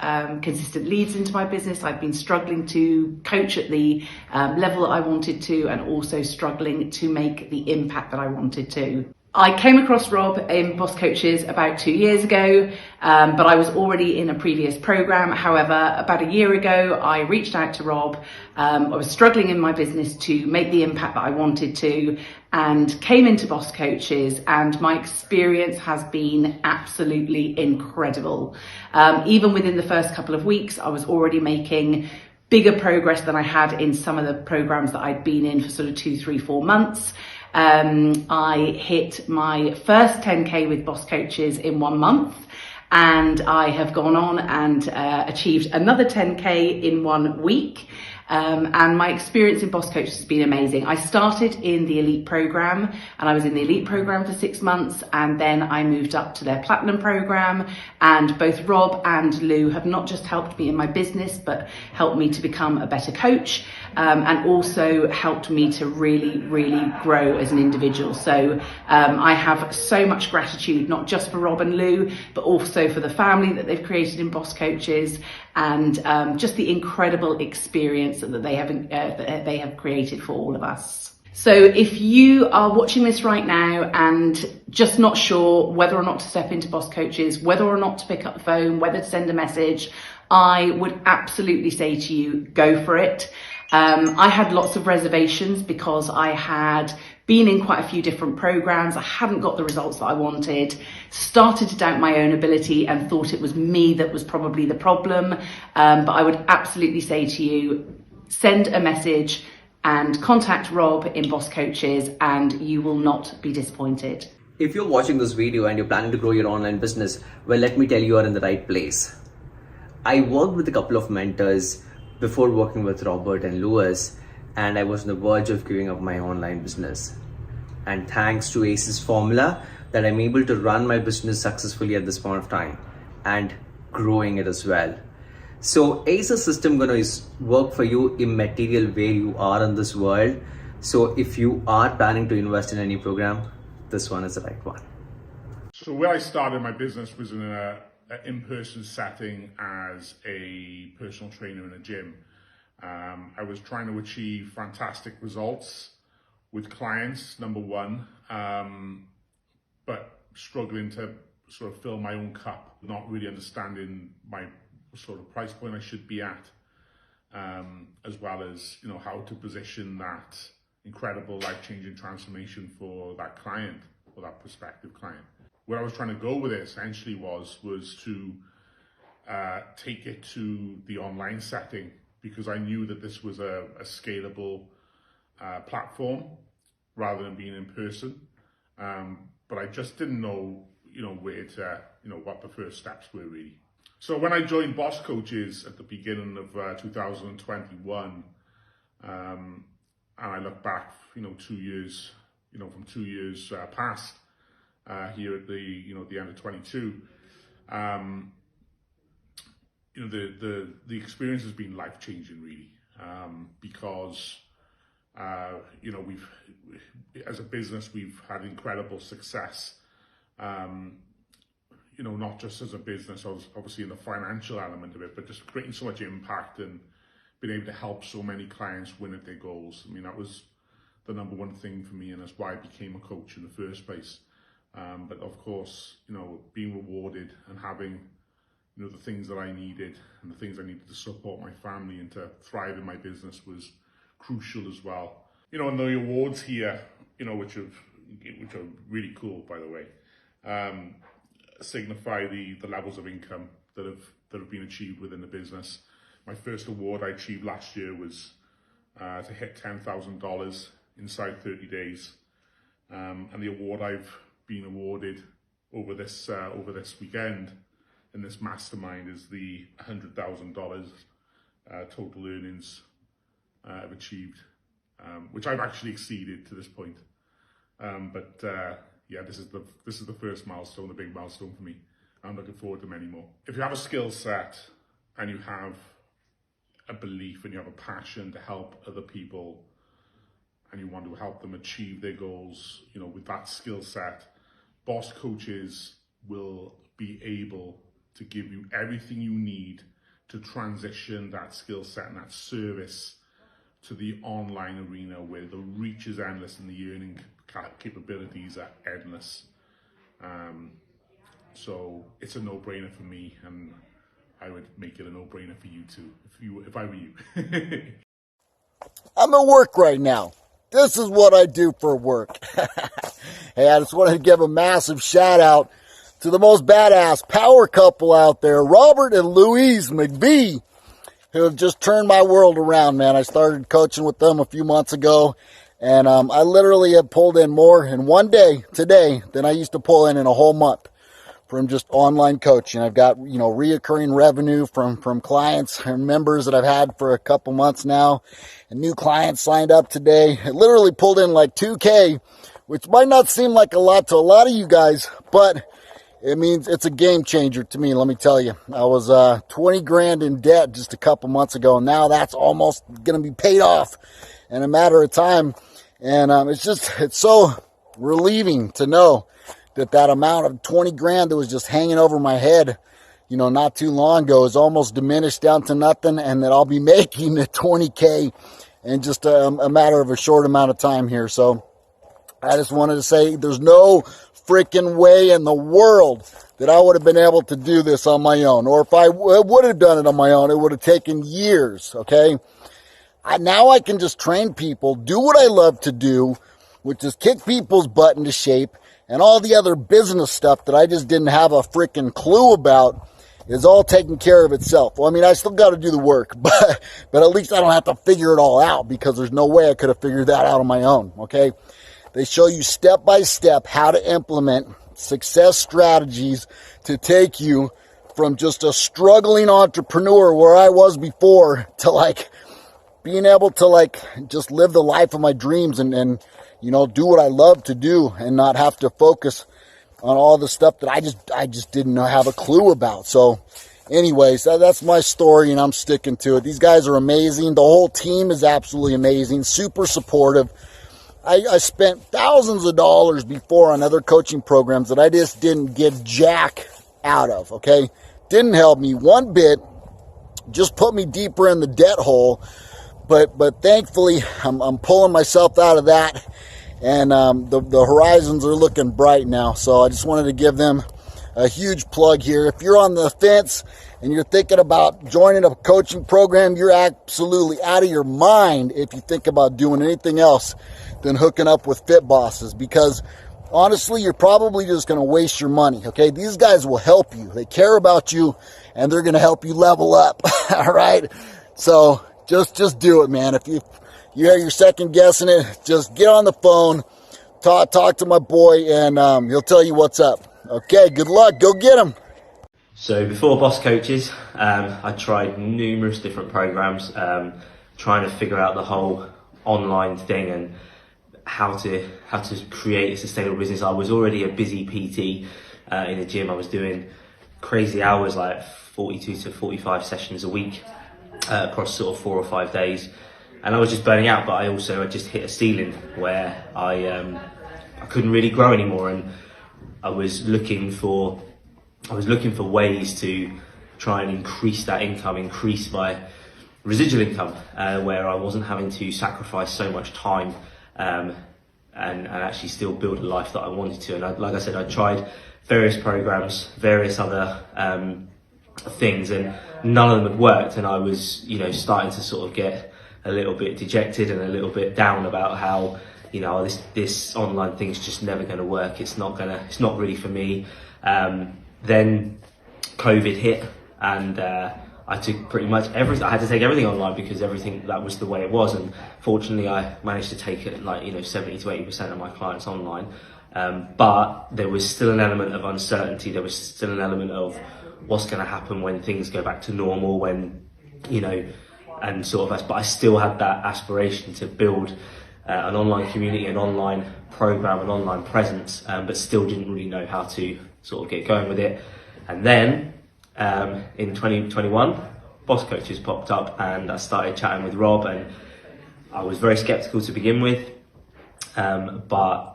leads into my business. I'd been struggling to coach at the level that I wanted to, and also struggling to make the impact that I wanted to. I came across Rob in Boss Coaches about 2 years ago, but I was already in a previous program. However, about a year ago, I reached out to Rob. I was struggling in my business to make the impact that I wanted to, and came into Boss Coaches, and my experience has been absolutely incredible. Even within the first couple of weeks, I was already making bigger progress than I had in some of the programs that I'd been in for sort of 2, 3, 4 months. I hit my first 10K with Boss Coaches in 1 month, and I have gone on and achieved another 10K in 1 week. And my experience in Boss Coaches has been amazing. I started in the Elite program, and I was in the Elite program for 6 months, and then I moved up to their Platinum program. And both Rob and Lou have not just helped me in my business, but helped me to become a better coach, and also helped me to really, really grow as an individual. So I have so much gratitude, not just for Rob and Lou, but also for the family that they've created in Boss Coaches, and just the incredible experience that they have created for all of us. So if you are watching this right now and just not sure whether or not to step into Boss Coaches, whether or not to pick up the phone, whether to send a message, I would absolutely say to you, go for it. I had lots of reservations because I had been in quite a few different programs. I hadn't got the results that I wanted, started to doubt my own ability and thought it was me that was probably the problem. But I would absolutely say to you, send a message and contact Rob in Boss Coaches, and you will not be disappointed. If you're watching this video and you're planning to grow your online business, well, let me tell you, are in the right place. I worked with a couple of mentors before working with Robert and Lewis, and I was on the verge of giving up my online business. And thanks to ACE's formula, that I'm able to run my business successfully at this point of time and growing it as well. So ACE's system gonna work for you immaterial where you are in this world. So if you are planning to invest in any program, this one is the right one. So where I started my business was in an in-person setting as a personal trainer in a gym. I was trying to achieve fantastic results with clients, number one, but struggling to sort of fill my own cup, not really understanding my sort of price point I should be at, as well as, you know, how to position that incredible life-changing transformation for that client or that prospective client. Where I was trying to go with it essentially was to take it to the online setting, because I knew that this was a scalable platform rather than being in person. But I just didn't know, where to, what the first steps were really. So when I joined Boss Coaches at the beginning of 2021, and I look back, 2 years, from 2 years past here at the end of 22, the experience has been life-changing really, because we've, as a business, we've had incredible success, not just as a business, obviously in the financial element of it, but just creating so much impact and being able to help so many clients win at their goals. I mean, that was the number one thing for me, and that's why I became a coach in the first place. But of course, being rewarded and having, the things that I needed and the things I needed to support my family and to thrive in my business was crucial as well. And the awards here, which are really cool, by the way, signify the levels of income that have been achieved within the business. My first award I achieved last year was to hit $10,000 inside 30 days, and the award I've been awarded over this weekend in this mastermind is the $100,000 total earnings I've achieved, which I've actually exceeded to this point. Yeah, this is the first milestone, the big milestone for me. I'm looking forward to many more. If you have a skill set and you have a belief and you have a passion to help other people and you want to help them achieve their goals, you know, with that skill set, Boss Coaches will be able to give you everything you need to transition that skill set and that service to the online arena where the reach is endless and the earning capabilities are endless. So it's a no-brainer for me, and I would make it a no-brainer for you too, if I were you. I'm at work right now. This is what I do for work. Hey, I just wanted to give a massive shout out to the most badass power couple out there, Robert and Louise McVie, who have just turned my world around, man. I started coaching with them a few months ago, and I literally have pulled in more in one day today than I used to pull in a whole month from just online coaching. I've got, you know, reoccurring revenue from clients and members that I've had for a couple months now, and new clients signed up today. I literally pulled in like $2,000, which might not seem like a lot to a lot of you guys, but it means it's a game changer to me, let me tell you. I was 20 grand in debt just a couple months ago, and now that's almost going to be paid off in a matter of time. And it's so relieving to know that amount of 20 grand that was just hanging over my head, you know, not too long ago is almost diminished down to nothing, and that I'll be making the $20,000 in just a matter of a short amount of time here. So I just wanted to say there's no freaking way in the world that I would have been able to do this on my own. Or if I would have done it on my own, it would have taken years, okay? Now I can just train people, do what I love to do, which is kick people's butt into shape, and all the other business stuff that I just didn't have a freaking clue about is all taken care of itself. Well, I mean, I still got to do the work, but at least I don't have to figure it all out, because there's no way I could have figured that out on my own, okay? They show you step by step how to implement success strategies to take you from just a struggling entrepreneur where I was before to like being able to like just live the life of my dreams and you know, do what I love to do and not have to focus on all the stuff that I just didn't have a clue about. So anyways, that's my story, and I'm sticking to it. These guys are amazing. The whole team is absolutely amazing, super supportive. I spent thousands of dollars before on other coaching programs that I just didn't get jack out of, okay? Didn't help me one bit, just put me deeper in the debt hole. But thankfully, I'm pulling myself out of that, and the horizons are looking bright now. So I just wanted to give them a huge plug here. If you're on the fence and you're thinking about joining a coaching program, you're absolutely out of your mind if you think about doing anything else than hooking up with Fit Bosses, because honestly, you're probably just going to waste your money, okay? These guys will help you. They care about you, and they're going to help you level up, all right? So just do it, man. If you're second guessing it, just get on the phone, talk to my boy, and he'll tell you what's up. Okay, good luck. Go get him. So before Boss Coaches, I tried numerous different programs, trying to figure out the whole online thing and how to create a sustainable business. I was already a busy PT in the gym. I was doing crazy hours, like 42 to 45 sessions a week across sort of 4 or 5 days, and I was just burning out. But I just hit a ceiling where I couldn't really grow anymore, and I was looking for ways to try and increase that income, increase my residual income, where I wasn't having to sacrifice so much time and actually still build a life that I wanted to. And like I said, I tried various programs, various other things, and none of them had worked. And I was, starting to sort of get a little bit dejected and a little bit down about how, this online thing's just never going to work. It's not really for me. Then COVID hit, and I took pretty much everything. I had to take everything online because that was the way it was. And fortunately, I managed to take it 70 to 80% of my clients online. But there was still an element of uncertainty. There was still an element of what's going to happen when things go back to normal, and sort of. But I still had that aspiration to build an online community, an online program, an online presence, but still didn't really know how to sort of get going with it. And then in 2021, Boss Coaches popped up, and I started chatting with Rob, and I was very skeptical to begin with, but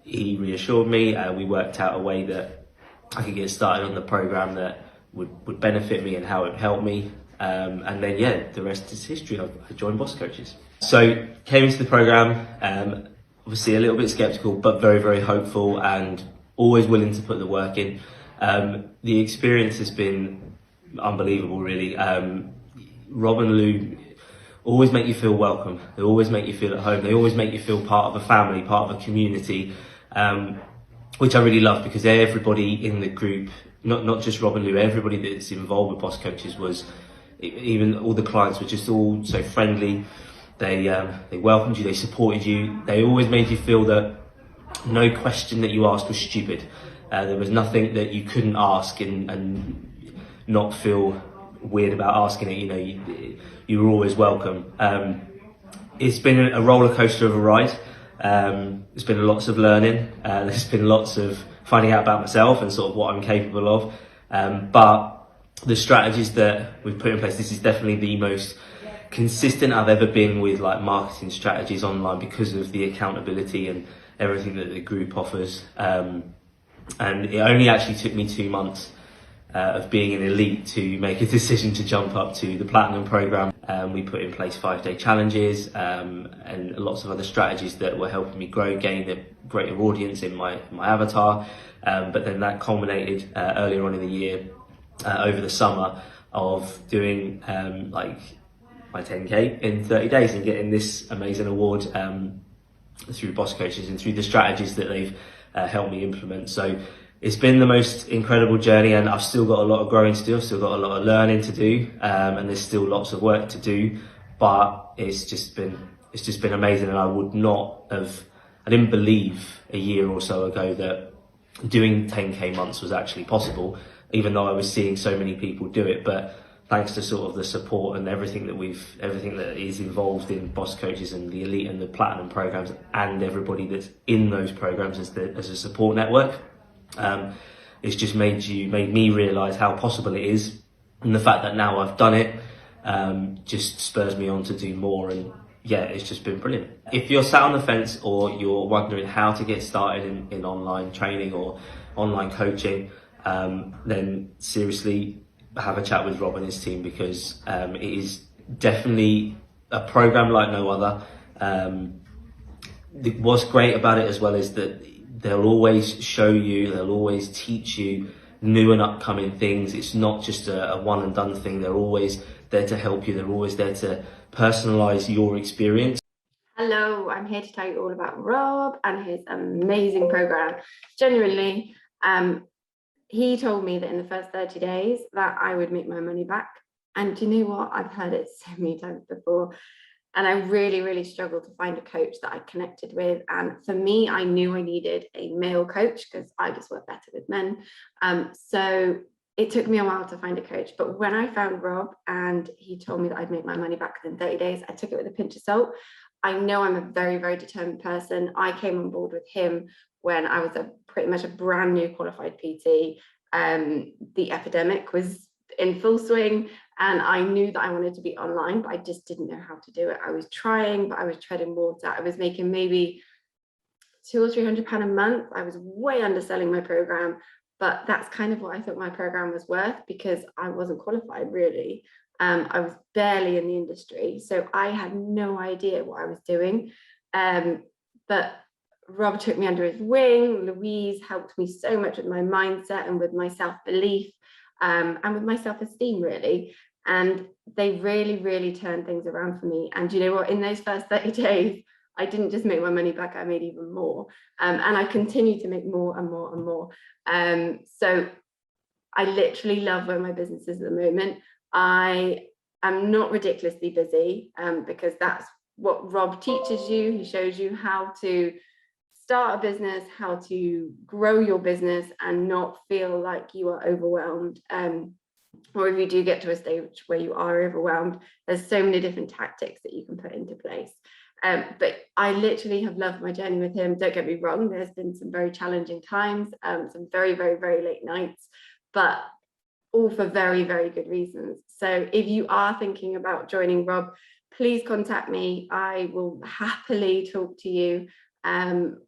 he reassured me. We worked out a way that I could get started on the program that would benefit me and how it would help me. And then, yeah, the rest is history. I joined Boss Coaches. So came into the program, obviously a little bit skeptical, but very, very hopeful and always willing to put the work in. The experience has been unbelievable, really. Rob and Lou always make you feel welcome. They always make you feel at home. They always make you feel part of a family, part of a community, which I really love, because everybody in the group, not just Rob and Lou, everybody that's involved with Boss Coaches was, even all the clients were just all so friendly. They welcomed you, they supported you. They always made you feel that no question that you asked was stupid. There was nothing that you couldn't ask and not feel weird about asking it. You know, you were always welcome. It's been a roller coaster of a ride. There's been lots of learning. There's been lots of finding out about myself and sort of what I'm capable of. But the strategies that we've put in place, this is definitely the most consistent I've ever been with like marketing strategies online, because of the accountability and everything that the group offers. And it only actually took me 2 months of being an elite to make a decision to jump up to the Platinum program. We put in place 5-day challenges and lots of other strategies that were helping me grow, gain a greater audience in my avatar. But then that culminated earlier on in the year, over the summer, of doing like my 10K in 30 days and getting this amazing award through Boss Coaches and through the strategies that they've helped me implement. So it's been the most incredible journey, and I've still got a lot of growing to do. I've still got a lot of learning to do, and there's still lots of work to do, but it's just been amazing. And I didn't believe a year or so ago that doing 10K months was actually possible, even though I was seeing so many people do it. But thanks to sort of the support and everything that is involved in Boss Coaches and the Elite and the Platinum programs, and everybody that's in those programs as a support network, it's just made me realise how possible it is, and the fact that now I've done it just spurs me on to do more. And yeah, it's just been brilliant. If you're sat on the fence, or you're wondering how to get started in online training or online coaching, then seriously have a chat with Rob and his team, because it is definitely a program like no other. What's great about it as well is that they'll always show you, they'll always teach you new and upcoming things. It's not just a one and done thing. They're always there to help you. They're always there to personalize your experience. Hello, I'm here to tell you all about Rob and his amazing program. Genuinely, he told me that in the first 30 days that I would make my money back. And do you know what? I've heard it so many times before. And I really, really struggled to find a coach that I connected with. And for me, I knew I needed a male coach, because I just work better with men. So it took me a while to find a coach. But when I found Rob and he told me that I'd make my money back within 30 days, I took it with a pinch of salt. I know I'm a very, very determined person. I came on board with him when I was pretty much a brand new qualified PT. The epidemic was in full swing, and I knew that I wanted to be online, but I just didn't know how to do it. I was trying, but I was treading water. I was making maybe £200 or £300 a month. I was way underselling my program, but that's kind of what I thought my program was worth, because I wasn't qualified really. I was barely in the industry, so I had no idea what I was doing. But Rob took me under his wing. Louise helped me so much with my mindset and with my self-belief, and with my self-esteem really. And they really, really turned things around for me. And you know what? In those first 30 days, I didn't just make my money back, I made even more. And I continue to make more and more and more. So I literally love where my business is at the moment. I am not ridiculously busy, because that's what Rob teaches you. He shows you how to start a business, how to grow your business and not feel like you are overwhelmed. Or if you do get to a stage where you are overwhelmed, there's so many different tactics that you can put into place. But I literally have loved my journey with him. Don't get me wrong, there's been some very challenging times, some very, very, very late nights, but all for very, very good reasons. So if you are thinking about joining Rob, please contact me. I will happily talk to you,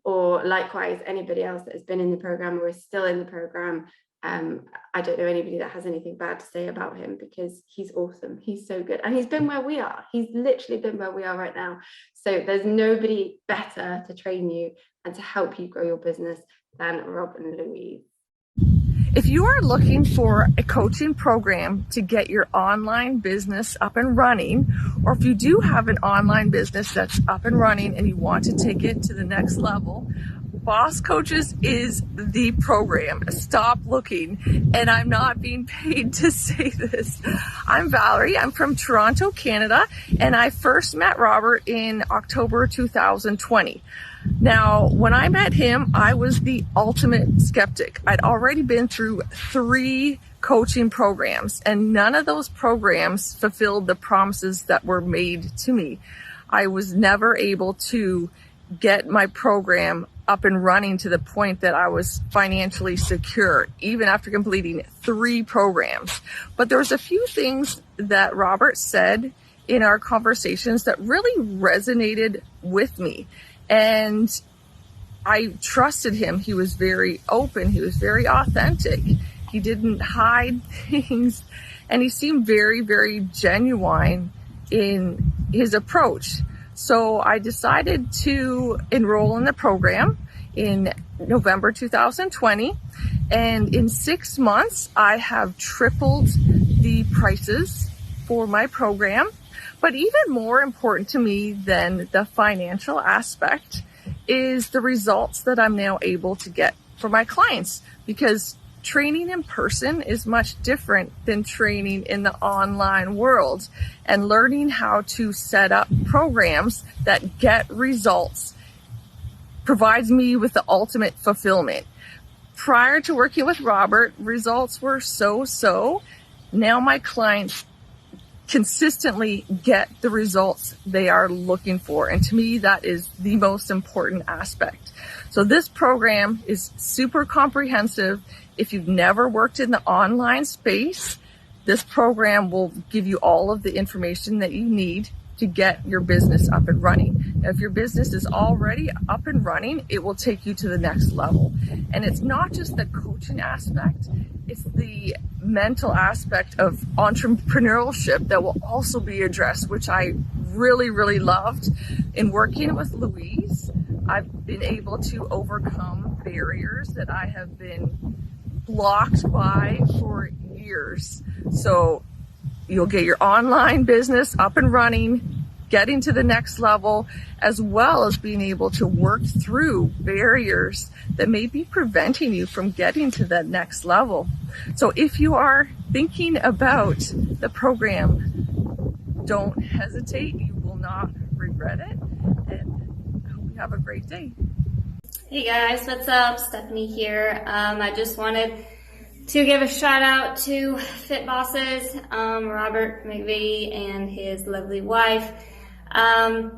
or likewise anybody else that has been in the program or is still in the program. I don't know anybody that has anything bad to say about him, because he's awesome. He's so good. And he's been where we are. He's literally been where we are right now. So there's nobody better to train you and to help you grow your business than Rob and Louise. If you are looking for a coaching program to get your online business up and running, or if you do have an online business that's up and running and you want to take it to the next level, Boss Coaches is the program. Stop looking. And I'm not being paid to say this. I'm Valerie. I'm from Toronto, Canada, and I first met Robert in October 2020. Now, when I met him, I was the ultimate skeptic. I'd already been through 3 coaching programs, and none of those programs fulfilled the promises that were made to me. I was never able to get my program up and running to the point that I was financially secure, even after completing 3 programs. But there was a few things that Robert said in our conversations that really resonated with me. And I trusted him. He was very open. He was very authentic. He didn't hide things. And he seemed very, very genuine in his approach. So I decided to enroll in the program in November 2020. And in 6 months, I have tripled the prices for my program. But even more important to me than the financial aspect is the results that I'm now able to get for my clients, because training in person is much different than training in the online world, and learning how to set up programs that get results provides me with the ultimate fulfillment. Prior to working with Robert, results were so-so. Now my clients consistently get the results they are looking for. And to me, that is the most important aspect. So this program is super comprehensive. If you've never worked in the online space, this program will give you all of the information that you need to get your business up and running. Now, if your business is already up and running, it will take you to the next level. And it's not just the coaching aspect, it's the mental aspect of entrepreneurship that will also be addressed, which I really, really loved. In working with Louise, I've been able to overcome barriers that I have been blocked by for years. So you'll get your online business up and running, getting to the next level, as well as being able to work through barriers that may be preventing you from getting to that next level. So if you are thinking about the program, don't hesitate. You will not regret it. And I hope you have a great day. Hey guys, what's up? Stephanie here. I just wanted to give a shout out to Fit Bosses, Robert McVie and his lovely wife. And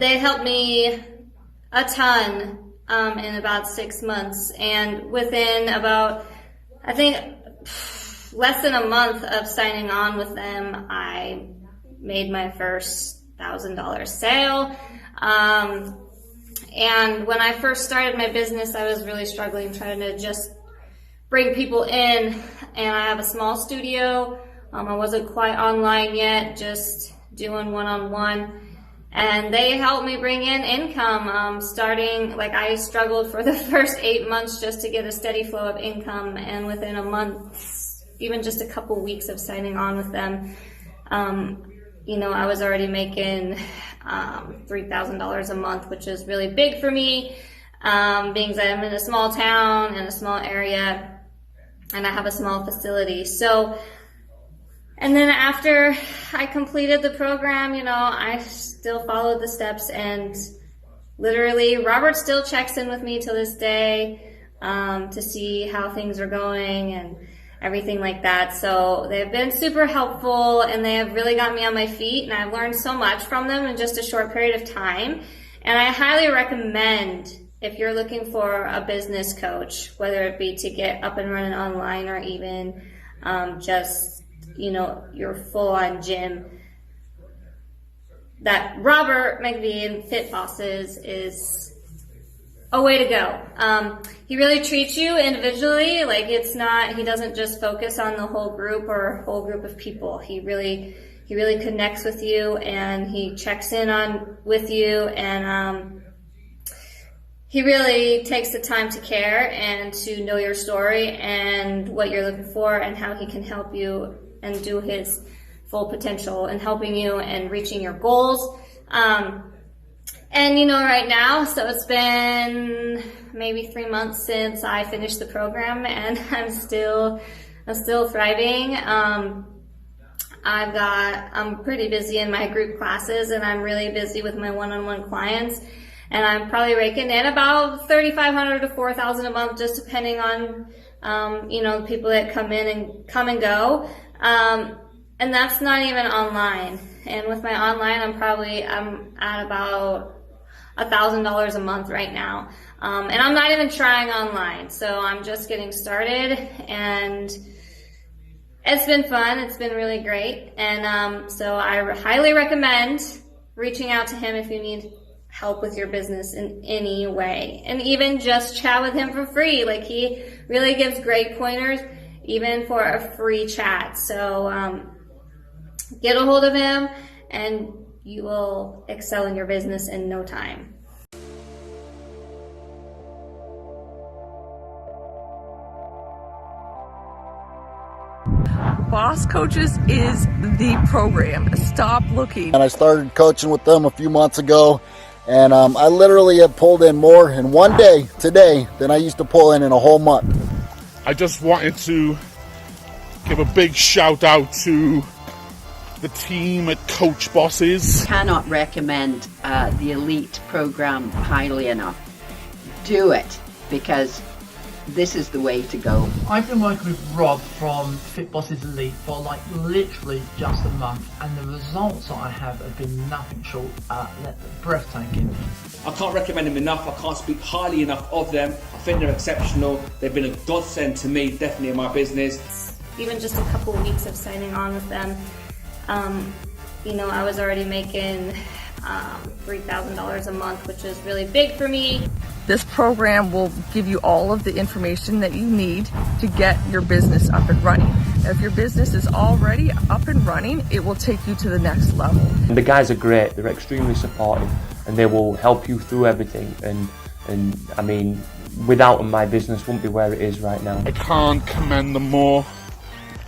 they helped me a ton in about 6 months. And within about, I think, less than a month of signing on with them, I made my first $1,000 sale. And when I first started my business, I was really struggling trying to just bring people in, and I have a small studio. I wasn't quite online yet, just doing one-on-one, and they helped me bring in income. Starting, like, I struggled for the first 8 months just to get a steady flow of income, and within a month, even just a couple weeks of signing on with them, I was already making $3,000 a month, which is really big for me, being that I'm in a small town, in a small area, and I have a small facility. So, and then after I completed the program, I still followed the steps, and literally Robert still checks in with me to this day, to see how things are going and everything like that. So they've been super helpful, and they have really got me on my feet, and I've learned so much from them in just a short period of time. And I highly recommend, if you're looking for a business coach, whether it be to get up and running online or even just your full-on gym. That Robert McVie, Fit Bosses, is a way to go. He really treats you individually. Like, he doesn't just focus on the whole group or whole group of people. He really connects with you, and he checks in with you, and he really takes the time to care and to know your story and what you're looking for and how he can help you and do his full potential in helping you and reaching your goals. And right now, so it's been maybe 3 months since I finished the program, and I'm still thriving. I'm pretty busy in my group classes, and I'm really busy with my one-on-one clients, and I'm probably raking in about $3,500 to $4,000 a month, just depending on the people that come and go. And that's not even online. And with my online, I'm at about $1,000 a month right now. And I'm not even trying online. So I'm just getting started, and it's been fun. It's been really great. And so I highly recommend reaching out to him if you need help with your business in any way. And even just chat with him for free. Like, he really gives great pointers, even for a free chat. So get a hold of him, and you will excel in your business in no time. Boss Coaches is the program. Stop looking. And I started coaching with them a few months ago, and I literally have pulled in more in one day today than I used to pull in a whole month. I just wanted to give a big shout out to the team at Coach Bosses. Cannot recommend the Elite program highly enough. Do it, because this is the way to go. I've been working with Rob from Fit Bosses Elite for literally just a month, and the results that I have been nothing short breathtaking. I can't recommend them enough. I can't speak highly enough of them. I think they're exceptional. They've been a godsend to me, definitely in my business. Even just a couple weeks of signing on with them, I was already making $3,000 a month, which is really big for me. This program will give you all of the information that you need to get your business up and running. If your business is already up and running, it will take you to the next level. The guys are great, they're extremely supportive, and they will help you through everything. And I mean, without them, my business wouldn't be where it is right now. I can't commend them more.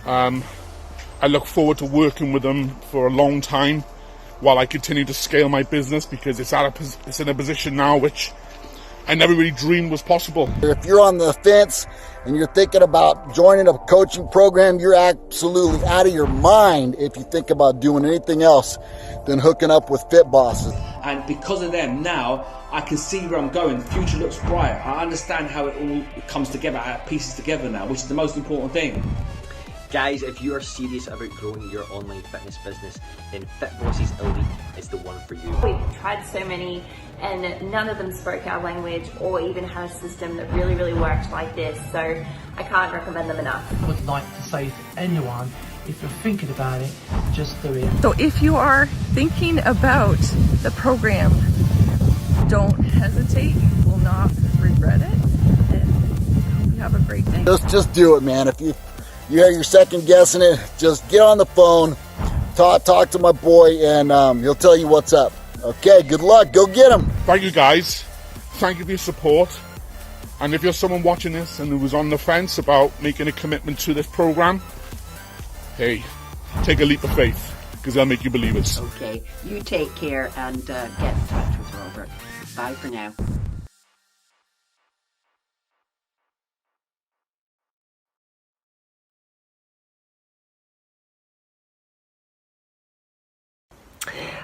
I look forward to working with them for a long time while I continue to scale my business, because it's in a position now which I never really dreamed was possible. If you're on the fence and you're thinking about joining a coaching program, you're absolutely out of your mind if you think about doing anything else than hooking up with Fit Bosses. And because of them now, I can see where I'm going. The future looks bright. I understand how it all comes together, how it pieces together now, which is the most important thing. Guys, if you are serious about growing your online fitness business, then Fit Bosses Elite is the one for you. We've tried so many, and none of them spoke our language or even had a system that really worked like this, so I can't recommend them enough. I would like to say to anyone, if you're thinking about it, just do it. So if you are thinking about the program, don't hesitate. You will not regret it. And you have a great day. Just do it, man. If you're second guessing it, just get on the phone, talk to my boy, and he'll tell you what's up. Okay, good luck. Go get him. Thank you, guys. Thank you for your support. And if you're someone watching this and who was on the fence about making a commitment to this program, hey, take a leap of faith, because they'll make you believers. Okay, you take care and get in touch with Robert. Bye for now.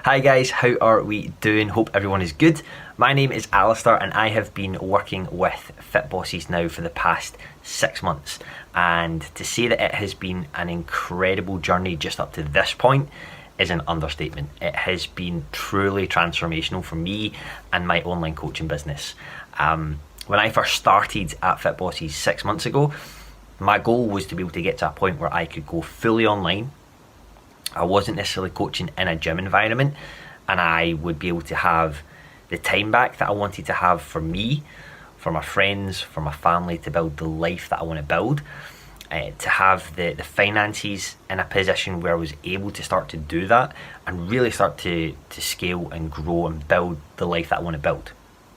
Hi guys, how are we doing? Hope everyone is good. My name is Alistair and I have been working with Fit Bosses now for the past 6 months, and to say that it has been an incredible journey just up to this point is an understatement. It has been truly transformational for me and my online coaching business. When I first started at Fit Bosses 6 months ago, my goal was to be able to get to a point where I could go fully online I wasn't necessarily coaching in a gym environment, and I would be able to have the time back that I wanted to have for me, for my friends, for my family, to build the life that I want to build, to have the finances in a position where I was able to start to do that and really start to scale and grow and build the life that I want to build,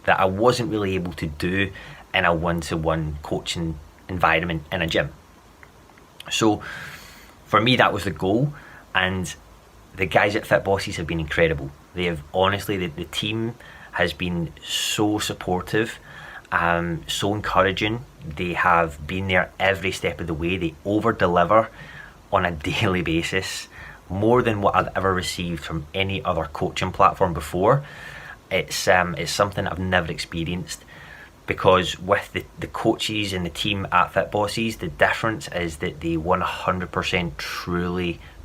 that I wasn't really able to do in a one-to-one coaching environment in a gym. So for me, that was the goal, and the guys at Fit Bosses have been incredible. They have, honestly, the team has been so supportive, so encouraging. They have been there every step of the way. They over-deliver on a daily basis, more than what I've ever received from any other coaching platform before. It's something I've never experienced, because with the coaches and the team at Fit Bosses, the difference is that they 100%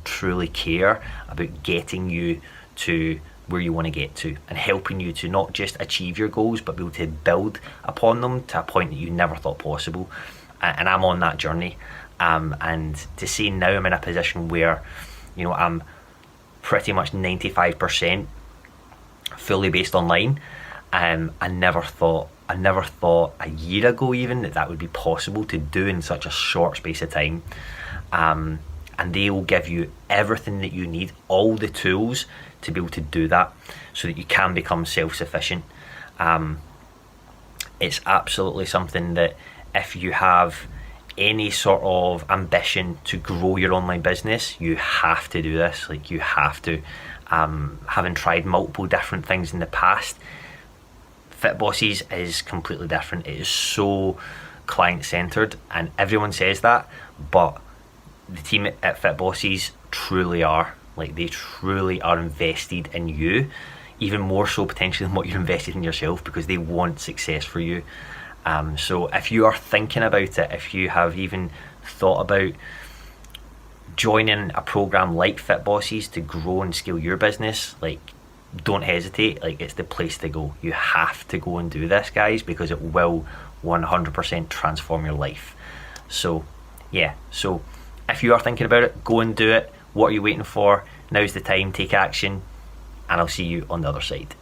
truly care about getting you to where you want to get to, and helping you to not just achieve your goals, but be able to build upon them to a point that you never thought possible. And I'm on that journey, and to see now I'm in a position where, you know, I'm pretty much 95% fully based online. I never thought a year ago even that would be possible to do in such a short space of time. And they will give you everything that you need, all the tools to be able to do that, so that you can become self-sufficient. It's absolutely something that if you have any sort of ambition to grow your online business, you have to do this. Like, you have to. Having tried multiple different things in the past, Fit Bosses is completely different. It is so client-centered, and everyone says that, but the team at Fit Bosses truly are. Like, they truly are invested in you, even more so potentially than what you're invested in yourself, because they want success for you. So if you are thinking about it, if you have even thought about joining a program like Fit Bosses to grow and scale your business, like, don't hesitate. Like, it's the place to go. You have to go and do this, guys, because it will 100% transform your life. So yeah, so if you are thinking about it, go and do it. What are you waiting for? Now's the time. Take action, and I'll see you on the other side.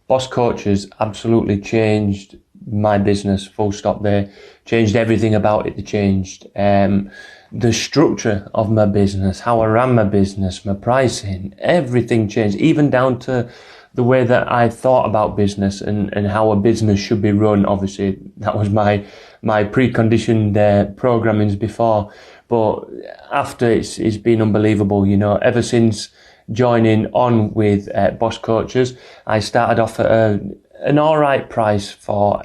Boss Coaches absolutely changed my business, full stop there. Changed everything about it. They changed the structure of my business, how I ran my business, my pricing, everything changed, even down to the way that I thought about business and how a business should be run. Obviously, that was my preconditioned programmings before. But after, it's been unbelievable, you know. Ever since joining on with Boss Coaches, I started off at an alright price for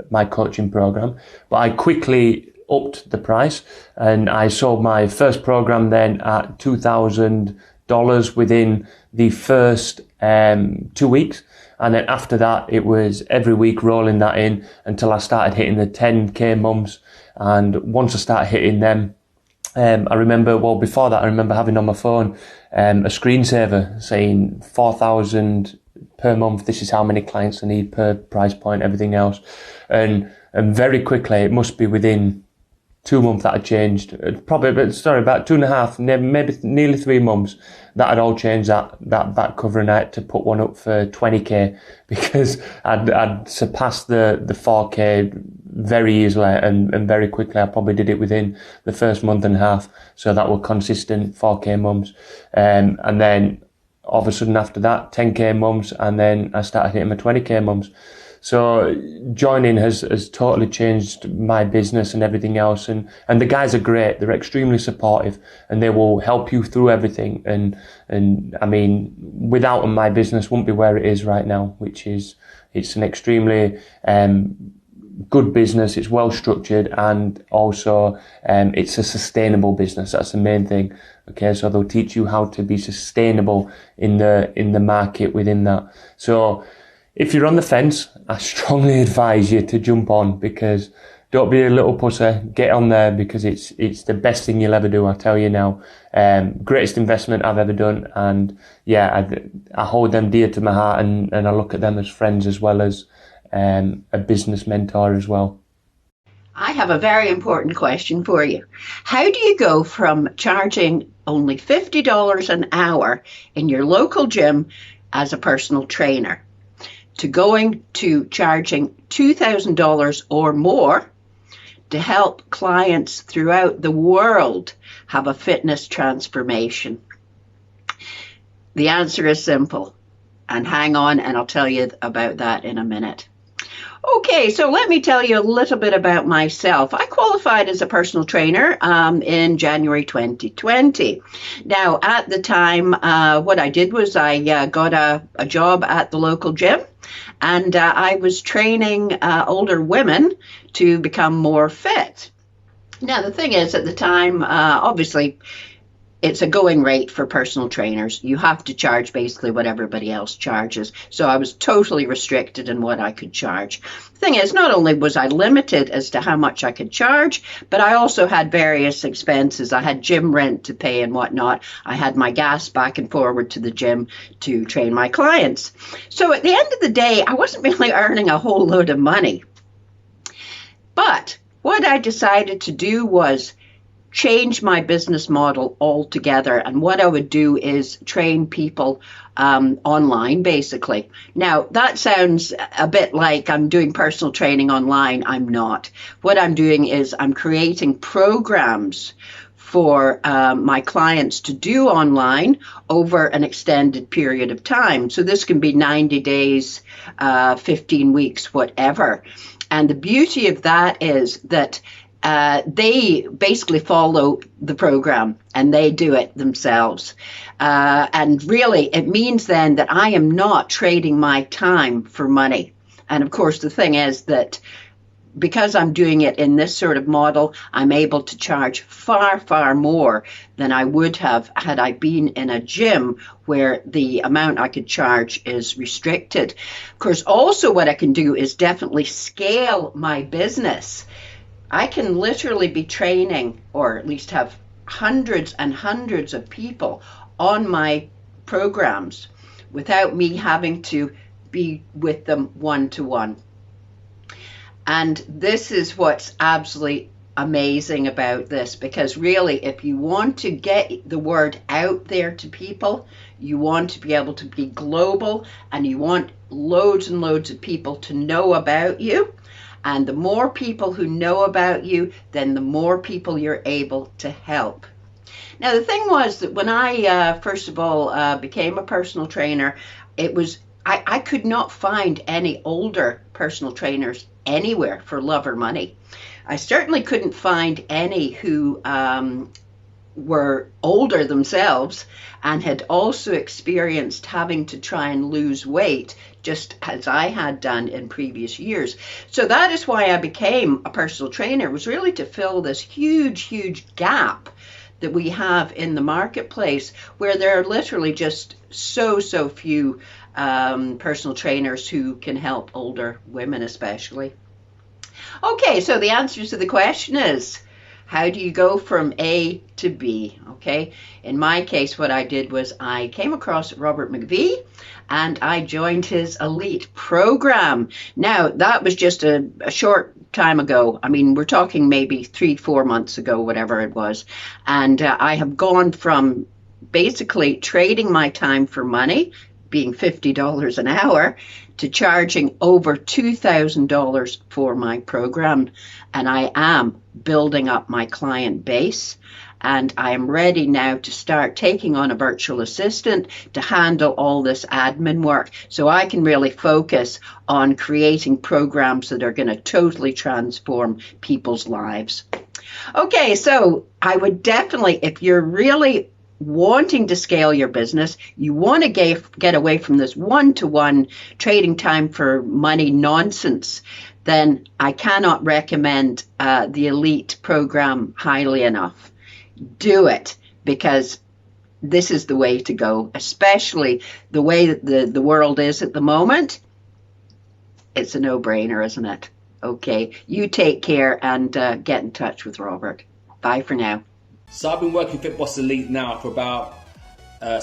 my coaching program, but I quickly upped the price, and I sold my first program then at $2,000 within the first 2 weeks. And then after that, it was every week rolling that in until I started hitting the 10k mums. And once I started hitting them, I remember, well, before that, I remember having on my phone a screensaver saying 4,000 per month. This is how many clients I need per price point, everything else. And very quickly, it must be within 2 months that had changed. About 2.5, maybe nearly 3 months, that had all changed that back cover, and I had to put one up for 20k because I'd surpassed the 4k very easily and very quickly. I probably did it within the first month and a half. So that were consistent 4k mums. And then all of a sudden after that, 10k mums, and then I started hitting my 20k mums. So joining has totally changed my business and everything else. And the guys are great. They're extremely supportive, and they will help you through everything. And I mean, without them, my business wouldn't be where it is right now, it's an extremely good business. It's well structured, and also it's a sustainable business. That's the main thing. Okay, so they'll teach you how to be sustainable in the market within that. So if you're on the fence, I strongly advise you to jump on, because don't be a little pussy. Get on there, because it's the best thing you'll ever do. I tell you now, greatest investment I've ever done, and yeah, I hold them dear to my heart, and I look at them as friends as well as a business mentor as well. I have a very important question for you. How do you go from charging only $50 an hour in your local gym as a personal trainer to going to charging $2,000 or more to help clients throughout the world have a fitness transformation? The answer is simple, and hang on and I'll tell you about that in a minute. Okay, so let me tell you a little bit about myself. I qualified as a personal trainer in January 2020. Now, at the time, what I did was I got a job at the local gym, and I was training older women to become more fit. Now, the thing is, at the time, obviously, it's a going rate for personal trainers. You have to charge basically what everybody else charges. So I was totally restricted in what I could charge. The thing is, not only was I limited as to how much I could charge, but I also had various expenses. I had gym rent to pay and whatnot. I had my gas back and forward to the gym to train my clients. So at the end of the day, I wasn't really earning a whole load of money. But what I decided to do was change my business model altogether. And what I would do is train people online, basically. Now, that sounds a bit like I'm doing personal training online. I'm not. What I'm doing is I'm creating programs for my clients to do online over an extended period of time. So this can be 90 days, 15 weeks, whatever. And the beauty of that is that they basically follow the program and they do it themselves. And really, it means then that I am not trading my time for money. And of course, the thing is that because I'm doing it in this sort of model, I'm able to charge far, far more than I would have had I been in a gym where the amount I could charge is restricted. Of course, also what I can do is definitely scale my business. I can literally be training, or at least have hundreds and hundreds of people on my programs without me having to be with them one-to-one. And this is what's absolutely amazing about this, because really, if you want to get the word out there to people, you want to be able to be global, and you want loads and loads of people to know about you. And the more people who know about you, then the more people you're able to help. Now, the thing was that when I, first of all, became a personal trainer, I could not find any older personal trainers anywhere for love or money. I certainly couldn't find any who were older themselves and had also experienced having to try and lose weight, just as I had done in previous years. So that is why I became a personal trainer, was really to fill this huge, huge gap that we have in the marketplace, where there are literally just so few personal trainers who can help older women especially. Okay, so the answer to the question is, how do you go from A to B? Okay, in my case, what I did was I came across Robert McVie and I joined his elite program. Now, that was just a short time ago. I mean, we're talking maybe 3-4 months ago, whatever it was. And I have gone from basically trading my time for money, being $50 an hour, to charging over $2,000 for my program. And I am building up my client base. And I am ready now to start taking on a virtual assistant to handle all this admin work, so I can really focus on creating programs that are going to totally transform people's lives. Okay, so I would definitely, if you're really wanting to scale your business, you want to get away from this one-to-one trading time for money nonsense, then I cannot recommend the elite program highly enough. Do it, because this is the way to go, especially the way that the world is at the moment. It's a no-brainer, isn't it? Okay, you take care and get in touch with Robert. Bye for now. So I've been working Fit Boss Elite now for about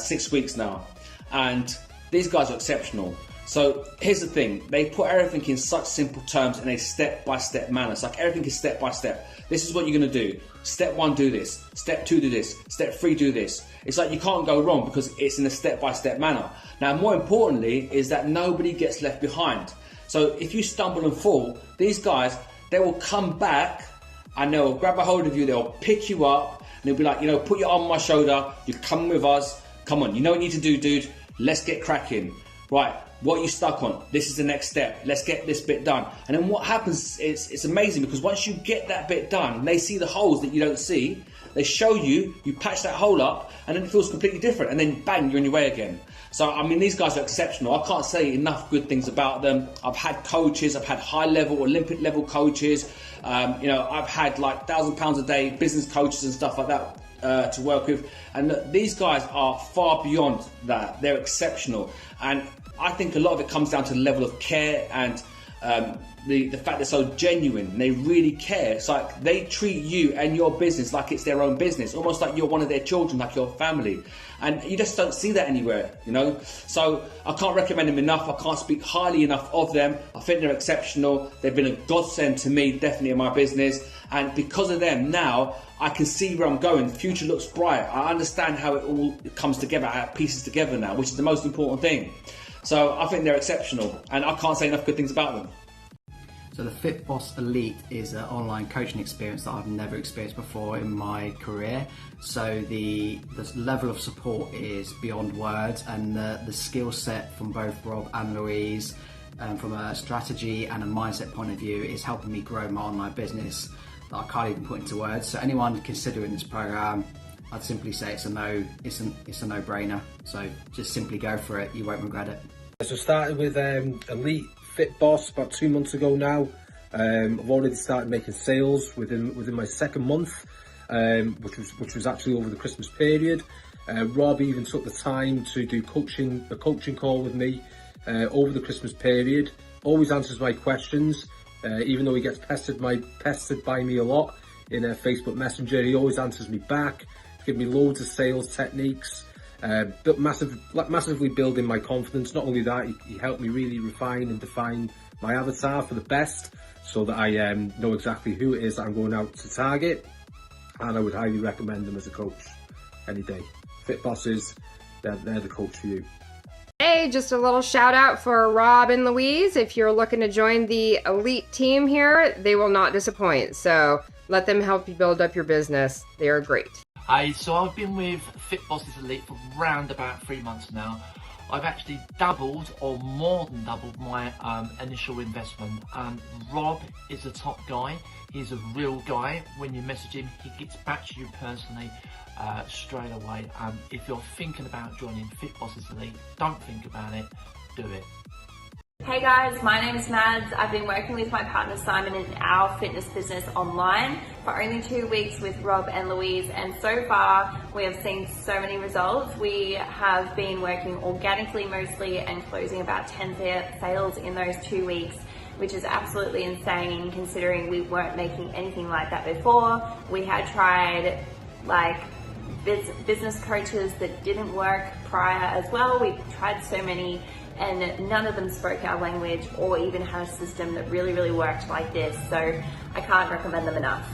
6 weeks now, and these guys are exceptional. So here's the thing, they put everything in such simple terms in a step-by-step manner. It's like everything is step-by-step. This is what you're going to do. Step 1, do this. Step 2, do this. Step 3, do this. It's like you can't go wrong because it's in a step-by-step manner. Now, more importantly is that nobody gets left behind. So if you stumble and fall, these guys, they will come back and they'll grab a hold of you, they'll pick you up, and they'll be like, you know, put your arm on my shoulder, you're coming with us, come on, you know what you need to do, dude, let's get cracking. Right, what are you stuck on? This is the next step, let's get this bit done. And then what happens, it's amazing, because once you get that bit done, they see the holes that you don't see, they show you, you patch that hole up, and then it feels completely different, and then bang, you're on your way again. So, I mean, these guys are exceptional. I can't say enough good things about them. I've had coaches, I've had high-level, Olympic-level coaches. You know, I've had like £1,000 a day business coaches and stuff like that to work with. And look, these guys are far beyond that. They're exceptional. And I think a lot of it comes down to the level of care and the fact they're so genuine. They really care. It's like they treat you and your business like it's their own business, almost like you're one of their children, like your family. And you just don't see that anywhere, you know. So I can't recommend them enough. I can't speak highly enough of them. I think they're exceptional. They've been a godsend to me, definitely in my business. And because of them now, I can see where I'm going. The future looks bright. I understand how it all comes together, how it pieces together now, which is the most important thing. So I think they're exceptional, and I can't say enough good things about them. So the Fit Boss Elite is an online coaching experience that I've never experienced before in my career. So the level of support is beyond words, and the skill set from both Rob and Louise, from a strategy and a mindset point of view, is helping me grow my online business that I can't even put into words. So anyone considering this program, I'd simply say it's a no-brainer. So just simply go for it, you won't regret it. So I started with Elite Fit Boss about 2 months ago now. I've already started making sales within my second month, which was actually over the Christmas period. Rob even took the time to do a coaching call with me over the Christmas period. Always answers my questions, even though he gets pestered by me a lot in Facebook Messenger. He always answers me back, give me loads of sales techniques. Massively building my confidence. Not only that, he helped me really refine and define my avatar for the best, so that I know exactly who it is that I'm going out to target, and I would highly recommend them as a coach any day. Fit Bosses, they're the coach for you. Hey, just a little shout out for Rob and Louise. If you're looking to join the elite team here, they will not disappoint. So let them help you build up your business. They are great. So I've been with Fit Bosses Elite for around about 3 months now. I've actually doubled or more than doubled my initial investment. Rob is a top guy. He's a real guy. When you message him, he gets back to you personally straight away. If you're thinking about joining Fit Bosses Elite, don't think about it, do it. Hey guys, my name is Mads. I've been working with my partner Simon in our fitness business online for only 2 weeks with Rob and Louise, and so far we have seen so many results. We have been working organically mostly and closing about 10 sales in those 2 weeks, which is absolutely insane considering we weren't making anything like that before. We had tried like business coaches that didn't work prior as well. We tried so many, and none of them spoke our language or even had a system that really worked like this. So I can't recommend them enough.